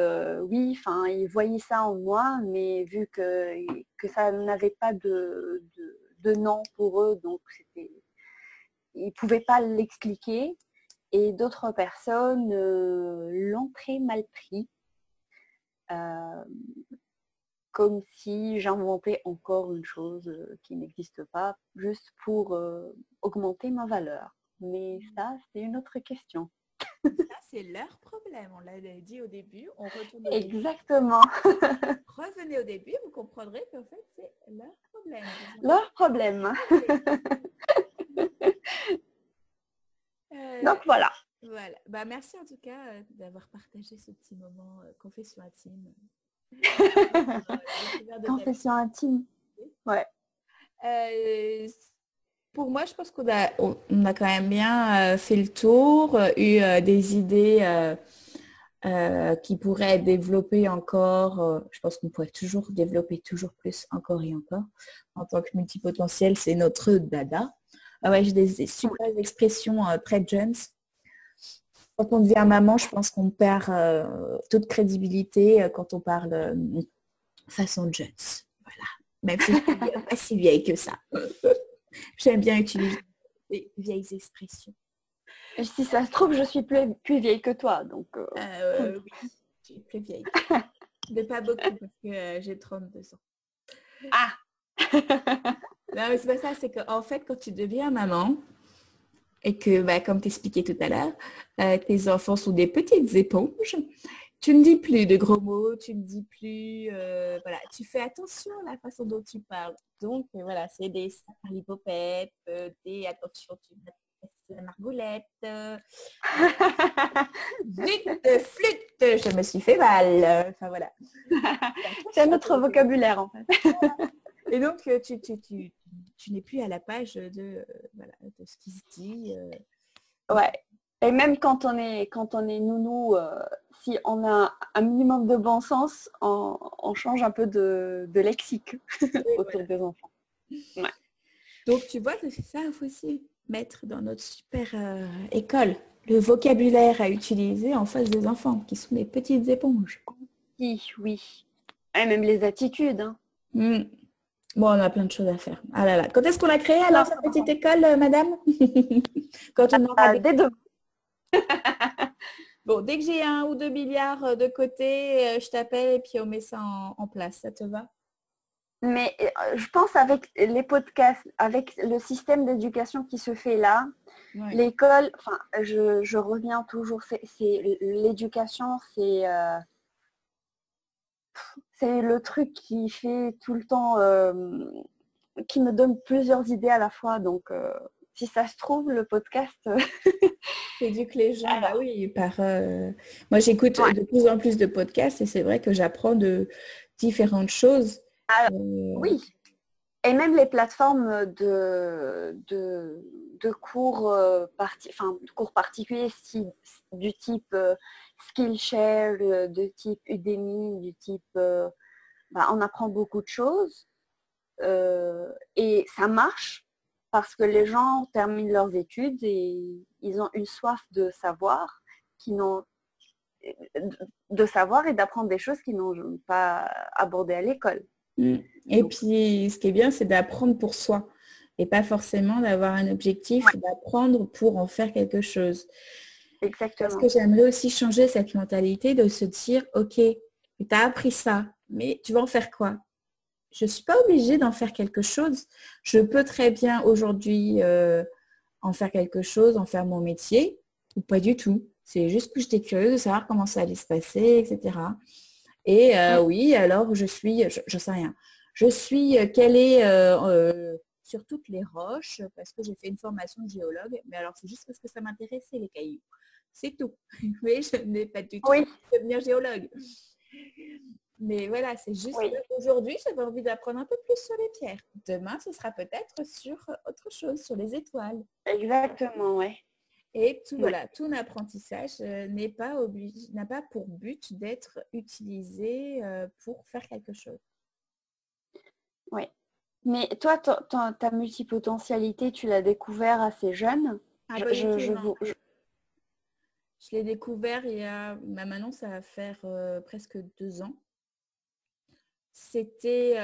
oui, enfin, ils voyaient ça en moi, mais vu que ça n'avait pas de nom pour eux, donc ils ne pouvaient pas l'expliquer. Et d'autres personnes l'ont très mal pris, comme si j'inventais encore une chose qui n'existe pas, juste pour augmenter ma valeur. Mais ça, c'est une autre question. Ça, c'est leur problème. On l'avait dit au début. On retourne au Exactement. début. Revenez au début, vous comprendrez qu'en fait, c'est leur problème. Leur problème. Donc voilà. Voilà. Bah, merci en tout cas d'avoir partagé ce petit moment confession intime. Confession intime. Ouais. Euh, pour moi, je pense qu'on a quand même bien fait le tour, eu des idées qui pourraient être développées encore. Je pense qu'on pourrait toujours développer toujours plus, encore et encore. En tant que multipotentiel, c'est notre dada. Ah ouais, j'ai des super expressions très jeunes. Quand on devient maman, je pense qu'on perd toute crédibilité quand on parle façon jeunes. Voilà. Même si je suis pas si vieille que ça. J'aime bien utiliser les vieilles expressions. Si ça se trouve, je suis plus vieille que toi. Donc, Oui, tu es plus vieille. Mais pas beaucoup parce que j'ai 32 ans. Ah. Non, mais c'est pas ça, c'est qu'en fait, quand tu deviens maman, et que, comme t'expliquais tout à l'heure, tes enfants sont des petites éponges, tu ne dis plus de gros mots, tu ne dis plus... voilà, tu fais attention à la façon dont tu parles. Donc, voilà, c'est des parlipopette, des attention, tu la margoulette, flûte, je me suis fait mal. Enfin, voilà. C'est un autre vocabulaire, en fait. Et donc, tu n'es plus à la page de ce qui se dit. Ouais. Et même quand on est nounou, si on a un minimum de bon sens, on change un peu de lexique autour des enfants. Ouais. Donc, tu vois, c'est ça, il faut aussi mettre dans notre super école le vocabulaire à utiliser en face des enfants, qui sont des petites éponges. Oui. Et même les attitudes. Hein. Bon, on a plein de choses à faire. Ah là là. Quand est-ce qu'on a créé alors cette petite école, madame? Quand on aura dès demain. Bon, dès que j'ai 1 ou 2 milliards de côté, je t'appelle et puis on met ça en place. Ça te va? Mais je pense avec les podcasts, avec le système d'éducation qui se fait là, l'école, enfin, je reviens toujours, c'est l'éducation, c'est le truc qui fait tout le temps, qui me donne plusieurs idées à la fois. Donc, si ça se trouve, le podcast... Éduque les gens, bah oui, moi j'écoute de plus en plus de podcasts et c'est vrai que j'apprends de différentes choses. Oui, et même les plateformes de cours, cours particuliers du type Skillshare, de type Udemy, du type... on apprend beaucoup de choses et ça marche parce que les gens terminent leurs études et ils ont une soif de savoir de savoir et d'apprendre des choses qu'ils n'ont pas abordées à l'école. Et puis, ce qui est bien, c'est d'apprendre pour soi et pas forcément d'avoir un objectif d'apprendre pour en faire quelque chose. Exactement. Parce que j'aimerais aussi changer cette mentalité de se dire, ok, tu as appris ça, mais tu vas en faire quoi? Je ne suis pas obligée d'en faire quelque chose. Je peux très bien aujourd'hui en faire quelque chose, en faire mon métier, ou pas du tout. C'est juste que j'étais curieuse de savoir comment ça allait se passer, etc. Et oui, alors je sais rien. Je suis calée sur toutes les roches parce que j'ai fait une formation de géologue. Mais alors c'est juste parce que ça m'intéressait les cailloux. C'est tout. Mais je n'ai pas du tout envie de devenir géologue. Mais voilà, c'est juste qu'aujourd'hui, j'avais envie d'apprendre un peu plus sur les pierres. Demain, ce sera peut-être sur autre chose, sur les étoiles. Exactement, ouais. Et tout apprentissage n'a pas pour but d'être utilisé pour faire quelque chose. Oui. Mais toi, ta multipotentialité, tu l'as découvert assez jeune. Je l'ai découvert maintenant, ça va faire presque 2 ans. C'était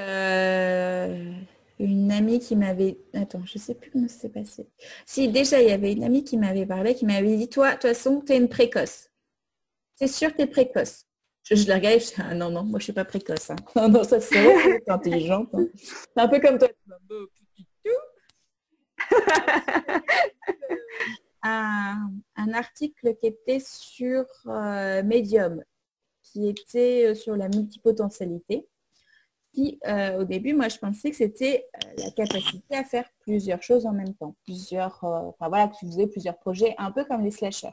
une amie qui m'avait... Attends, je sais plus comment ça s'est passé. Si, déjà, il y avait une amie qui m'avait parlé, qui m'avait dit, toi, de toute façon, tu es une précoce. C'est sûr que tu es précoce. Je la regardais, je dis, ah non, moi, je suis pas précoce. Hein. Non, ça c'est vrai, tu es intelligente. Hein. C'est un peu comme toi. Un article qui était sur Medium, qui était sur la multipotentialité. Qui, au début, moi, je pensais que c'était la capacité à faire plusieurs choses en même temps. Que tu faisais plusieurs projets, un peu comme les slashers.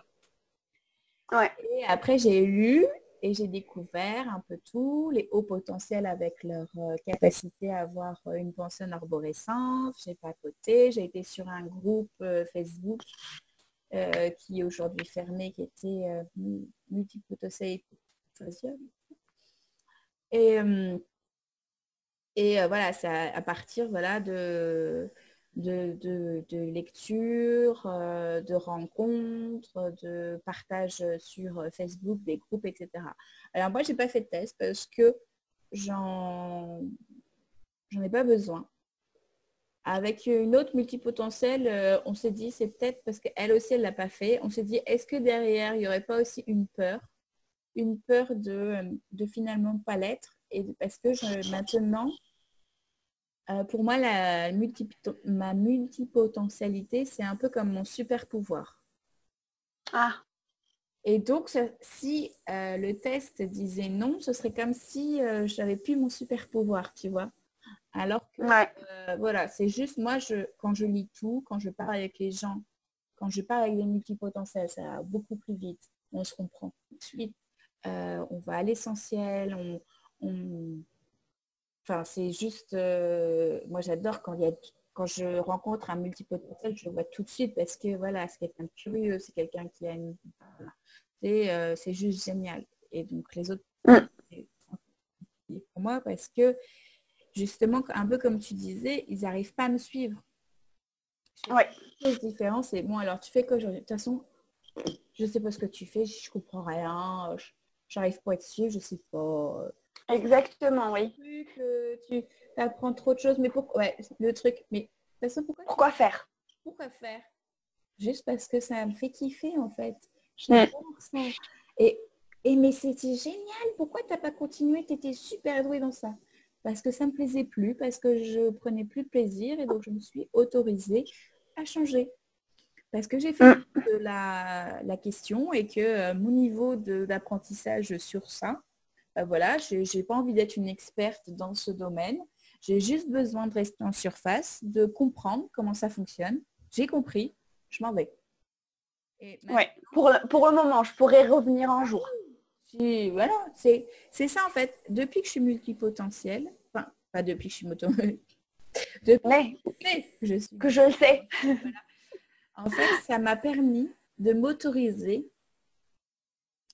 Ouais. Et après, j'ai lu Et j'ai découvert un peu tout, les hauts potentiels avec leur capacité à avoir une pensée en arborescence. J'ai papoté, j'ai été sur un groupe Facebook qui est aujourd'hui fermé, qui était multipotentiel. Et voilà, c'est à partir voilà, de lectures, de rencontres, de partage sur Facebook, des groupes, etc. Alors moi, j'ai pas fait de test parce que j'en ai pas besoin. Avec une autre multipotentielle, on s'est dit, c'est peut-être parce qu'elle aussi, elle l'a pas fait. On s'est dit, est-ce que derrière, il n'y aurait pas aussi une peur de finalement pas l'être? Et parce que maintenant, pour moi, ma multipotentialité, c'est un peu comme mon super pouvoir. Ah, Et donc, si le test disait non, ce serait comme si j'avais plus mon super pouvoir, tu vois. Alors que, ouais. voilà, c'est juste moi, quand je lis tout, quand je parle avec les gens, quand je parle avec des multipotentiels, ça va beaucoup plus vite. On se comprend tout de suite. On va à l'essentiel. Enfin, c'est juste, moi j'adore quand je rencontre un multipotentiel, je le vois tout de suite parce que voilà, c'est quelqu'un de curieux, c'est quelqu'un qui a une... Voilà. C'est juste génial. Et donc les autres, c'est pour moi parce que justement, un peu comme tu disais, ils n'arrivent pas à me suivre. Ouais. La différence, c'est bon, alors tu fais quoi aujourd'hui? De toute façon, je ne sais pas ce que tu fais, je comprends rien, j'arrive pas à te suivre, je sais pas. Exactement, oui. Tu apprends trop de choses, mais pourquoi? Ouais, le truc, mais de toute façon, Pourquoi faire? pourquoi faire? Juste parce que ça me fait kiffer en fait. J'adore ça. Et, mais c'était génial. Pourquoi tu n'as pas continué? Tu étais super douée dans ça. Parce que ça ne me plaisait plus, parce que je prenais plus de plaisir et donc je me suis autorisée à changer. Parce que j'ai fait de la question et que mon niveau d'apprentissage sur ça, voilà, je n'ai pas envie d'être une experte dans ce domaine. J'ai juste besoin de rester en surface, de comprendre comment ça fonctionne. J'ai compris, je m'en vais. Ouais, pour le moment, je pourrais revenir un jour. Voilà, c'est ça en fait. Depuis que je suis multipotentielle, enfin, pas depuis que je suis Mais je suis... que je le sais. Voilà. En fait, ça m'a permis de m'autoriser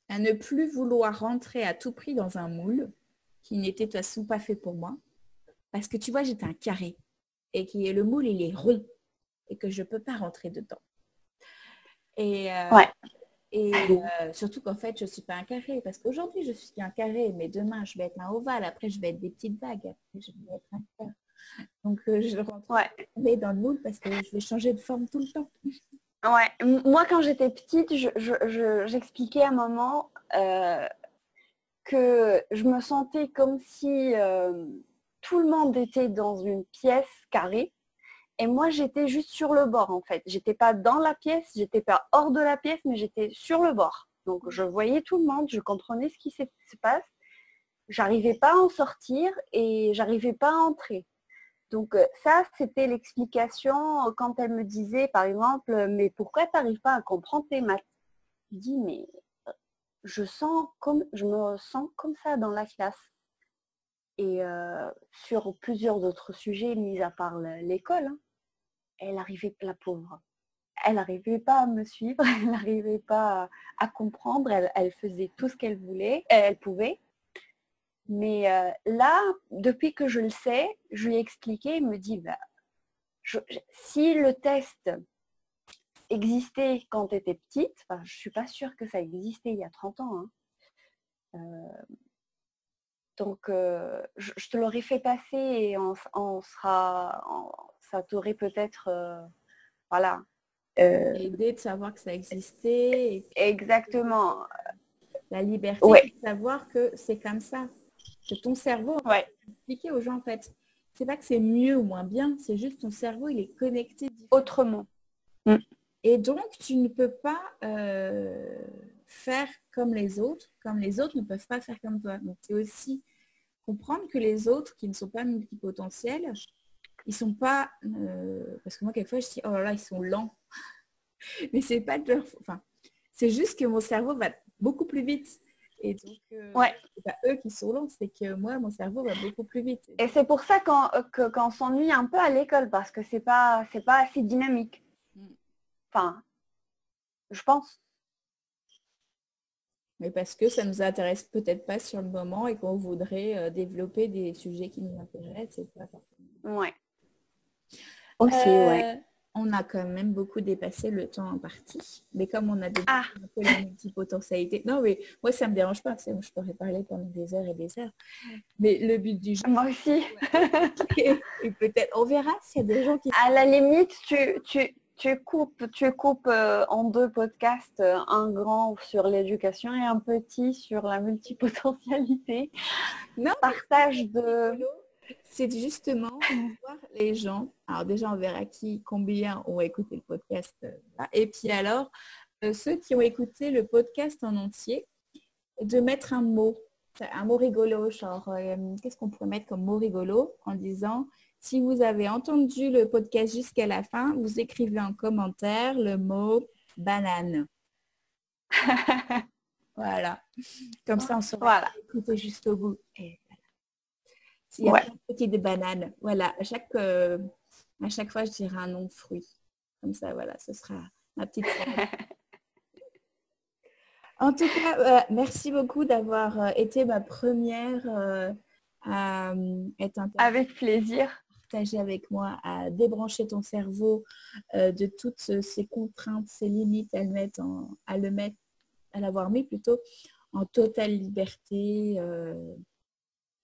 à ne plus vouloir rentrer à tout prix dans un moule qui n'était de toute façon pas fait pour moi. Parce que tu vois, j'étais un carré et le moule, il est rond et que je ne peux pas rentrer dedans. Et, Ouais. Surtout qu'en fait, je ne suis pas un carré. Parce qu'aujourd'hui, je suis un carré, mais demain, je vais être un ovale. Après, je vais être des petites vagues. Après, je vais être un cœur. Donc, je rentre dans le moule parce que je vais changer de forme tout le temps. Ouais. Moi, quand j'étais petite, j'expliquais à un moment que je me sentais comme si tout le monde était dans une pièce carrée et moi, j'étais juste sur le bord, en fait. J'étais pas dans la pièce, j'étais pas hors de la pièce, mais j'étais sur le bord. Donc, je voyais tout le monde, je comprenais ce qui se passe. J'arrivais pas à en sortir et j'arrivais pas à entrer. Donc ça, c'était l'explication quand elle me disait, par exemple, mais pourquoi tu n'arrives pas à comprendre tes maths? Je dis, mais je me sens comme ça dans la classe. Et sur plusieurs autres sujets, mis à part l'école, hein, elle arrivait, la pauvre. Elle n'arrivait pas à me suivre, elle n'arrivait pas à comprendre, elle faisait tout ce qu'elle voulait, elle pouvait. Mais là, depuis que je le sais, je lui ai expliqué, il me dit, bah, si le test existait quand tu étais petite, enfin, je ne suis pas sûre que ça existait il y a 30 ans. Hein. Donc, je te l'aurais fait passer et ça t'aurait peut-être, voilà. L'idée de savoir que ça existait. Et puis, Exactement. la liberté de savoir que c'est comme ça. Que ton cerveau, expliquer aux gens en fait. C'est pas que c'est mieux ou moins bien, c'est juste ton cerveau, il est connecté autrement. Et donc, tu ne peux pas faire comme les autres ne peuvent pas faire comme toi. Donc, c'est aussi comprendre que les autres qui ne sont pas multipotentiels, ils sont pas... parce que moi, quelquefois, je dis, oh là là, ils sont lents. Mais c'est pas de leur... Enfin, c'est juste que mon cerveau va beaucoup plus vite. Et donc, Ouais. c'est pas eux qui sont lents, c'est que moi, mon cerveau va beaucoup plus vite. Et c'est pour ça qu'on s'ennuie un peu à l'école, parce que c'est pas assez dynamique. Enfin, je pense. Mais parce que ça nous intéresse peut-être pas sur le moment et qu'on voudrait développer des sujets qui nous intéressent. Et pas forcément. Ouais. Aussi, ouais. On a quand même beaucoup dépassé le temps imparti. Mais comme on a dépassé Ah, un peu la multipotentialité. Non, mais moi, ça me dérange pas. Je pourrais parler pendant des heures et des heures. Mais le but du jeu. moi aussi. Et peut-être, on verra s'il y a des gens qui... À la limite, tu coupes en 2 podcasts, un grand sur l'éducation et un petit sur la multipotentialité. Non, Partage de... c'est justement voir les gens. Alors déjà, on verra combien ont écouté le podcast. Là. Et puis alors, ceux qui ont écouté le podcast en entier, de mettre un mot rigolo, genre, qu'est-ce qu'on pourrait mettre comme mot rigolo en disant, si vous avez entendu le podcast jusqu'à la fin, vous écrivez en commentaire le mot banane. Voilà. Comme ça, on saura écouter jusqu'au bout. Et s'il y a plein de petites bananes, voilà, à chaque fois, je dirai un nom de fruit. Comme ça, voilà, ce sera ma petite salade. En tout cas, merci beaucoup d'avoir été ma première à être avec plaisir. Partager avec moi, à débrancher ton cerveau de toutes ces contraintes, ces limites, à l'avoir mis plutôt en totale liberté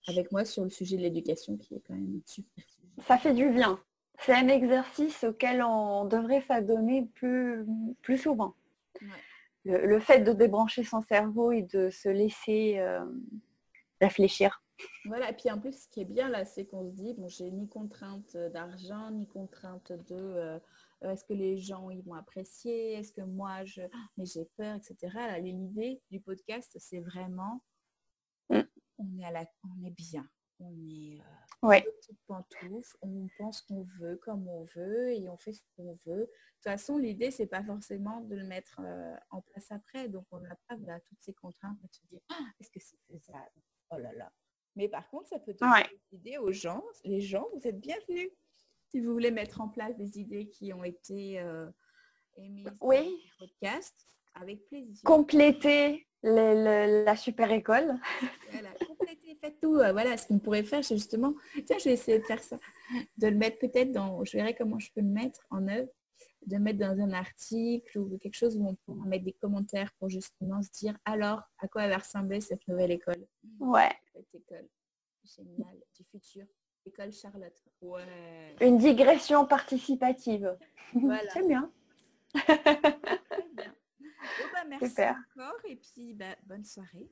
avec moi sur le sujet de l'éducation qui est quand même un super sujet. Ça fait du bien. C'est un exercice auquel on devrait s'adonner plus souvent. Ouais. Le fait de débrancher son cerveau et de se laisser réfléchir. Voilà, et puis en plus, ce qui est bien là, c'est qu'on se dit, bon, j'ai ni contrainte d'argent, ni contrainte de est-ce que les gens ils vont apprécier, est-ce que moi mais j'ai peur, etc. Là, l'idée du podcast, c'est vraiment on est bien. On est petite pantoufle, on pense qu'on veut comme on veut et on fait ce qu'on veut. De toute façon, l'idée, c'est pas forcément de le mettre en place après. Donc, on n'a pas toutes ces contraintes à se dire est-ce que c'est faisable? Oh là là. Mais par contre, ça peut donner des idées aux gens. Les gens, vous êtes bienvenus. Si vous voulez mettre en place des idées qui ont été émises dans le podcast, avec plaisir. Compléter la super école. Voilà, compléter, faites tout. Voilà, ce qu'on pourrait faire, c'est justement, tiens, je vais essayer de faire ça, de le mettre peut-être je verrai comment je peux le mettre en œuvre, de le mettre dans un article ou quelque chose où on pourra mettre des commentaires pour justement se dire, alors, à quoi va ressembler cette nouvelle école? Cette école géniale du futur. École Charlotte. Ouais. Une digression participative. Voilà. C'est bien. Très bien. Bon, merci Super. encore et puis bonne soirée.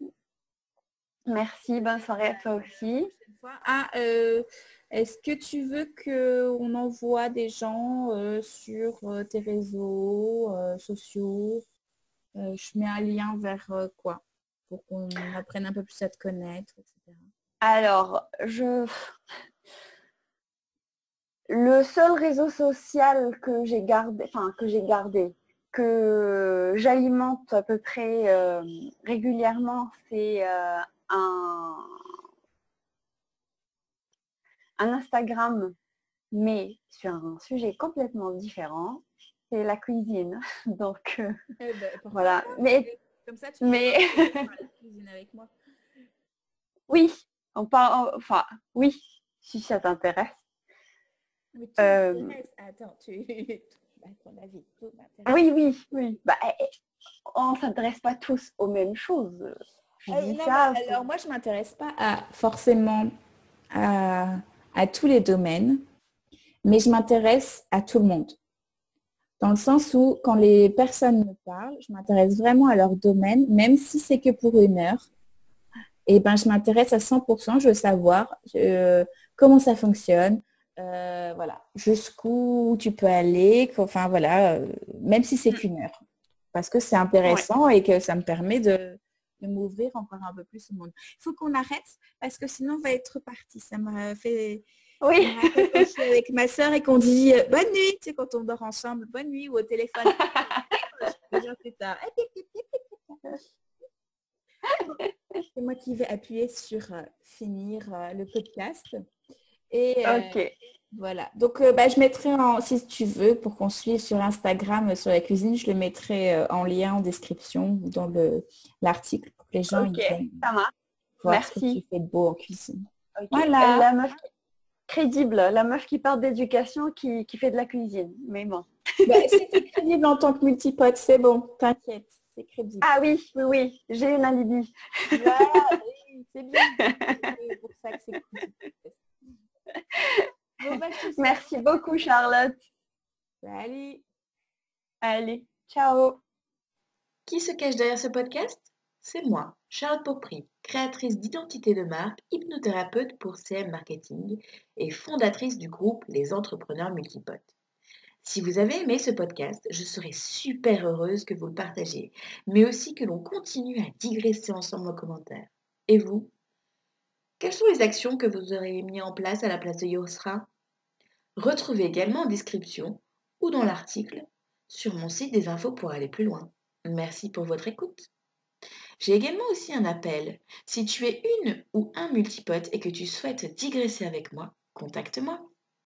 Merci, bonne soirée à toi aussi. Est-ce que tu veux qu'on envoie des gens sur tes réseaux sociaux? Je mets un lien vers quoi? Pour qu'on apprenne un peu plus à te connaître, etc. Alors, le seul réseau social que j'ai gardé, que j'alimente à peu près régulièrement, c'est un Instagram, mais sur un sujet complètement différent, c'est la cuisine. Donc, voilà. Mais, comme ça, tu peux parler de la cuisine avec moi. Oui, oui, si ça t'intéresse. Mais tout m'intéresse. Attends, ton avis, tout m'intéresse. Oui. On ne s'intéresse pas tous aux mêmes choses. Alors moi, je ne m'intéresse pas forcément à tous les domaines, mais je m'intéresse à tout le monde. Dans le sens où, quand les personnes me parlent, je m'intéresse vraiment à leur domaine, même si c'est que pour 1 heure. Et je m'intéresse à 100%, je veux savoir comment ça fonctionne, voilà, jusqu'où tu peux aller, enfin voilà, même si c'est qu'1 heure. Parce que c'est intéressant et que ça me permet de m'ouvrir encore un peu plus au monde. Il faut qu'on arrête parce que sinon on va être parti. Ça m'a fait avec ma soeur et qu'on dit bonne nuit, tu sais, quand on dort ensemble, bonne nuit ou au téléphone. Déjà plus tard. moi qui vais appuyer sur finir le podcast. Et Ok, voilà. Donc, je mettrai si tu veux, pour qu'on suive sur Instagram sur la cuisine, je le mettrai en lien en description ou dans l'article pour que les gens ils ok, viennent ça marche. voir ce que tu Merci. fais de beau en cuisine. Ok. Voilà. La meuf crédible, la meuf qui part d'éducation, qui fait de la cuisine. Mais bon. C'est crédible en tant que multipote, c'est bon, t'inquiète, c'est crédible. Ah oui, oui, oui, j'ai une alibi. Voilà, oui, c'est bien. C'est pour ça que c'est cool. Bon, je te souhaite- Merci beaucoup, Charlotte. Salut. Allez, ciao. Qui se cache derrière ce podcast? C'est moi, Charlotte Beaupré, créatrice d'identité de marque, hypnothérapeute pour CM Marketing et fondatrice du groupe Les Entrepreneurs Multipotes. Si vous avez aimé ce podcast, je serais super heureuse que vous le partagiez, mais aussi que l'on continue à digresser ensemble en commentaire. Et vous? Quelles sont les actions que vous auriez mis en place à la place de Yosra? Retrouvez également en description ou dans l'article sur mon site des infos pour aller plus loin. Merci pour votre écoute. J'ai également aussi un appel. Si tu es une ou un multipote et que tu souhaites digresser avec moi, contacte-moi.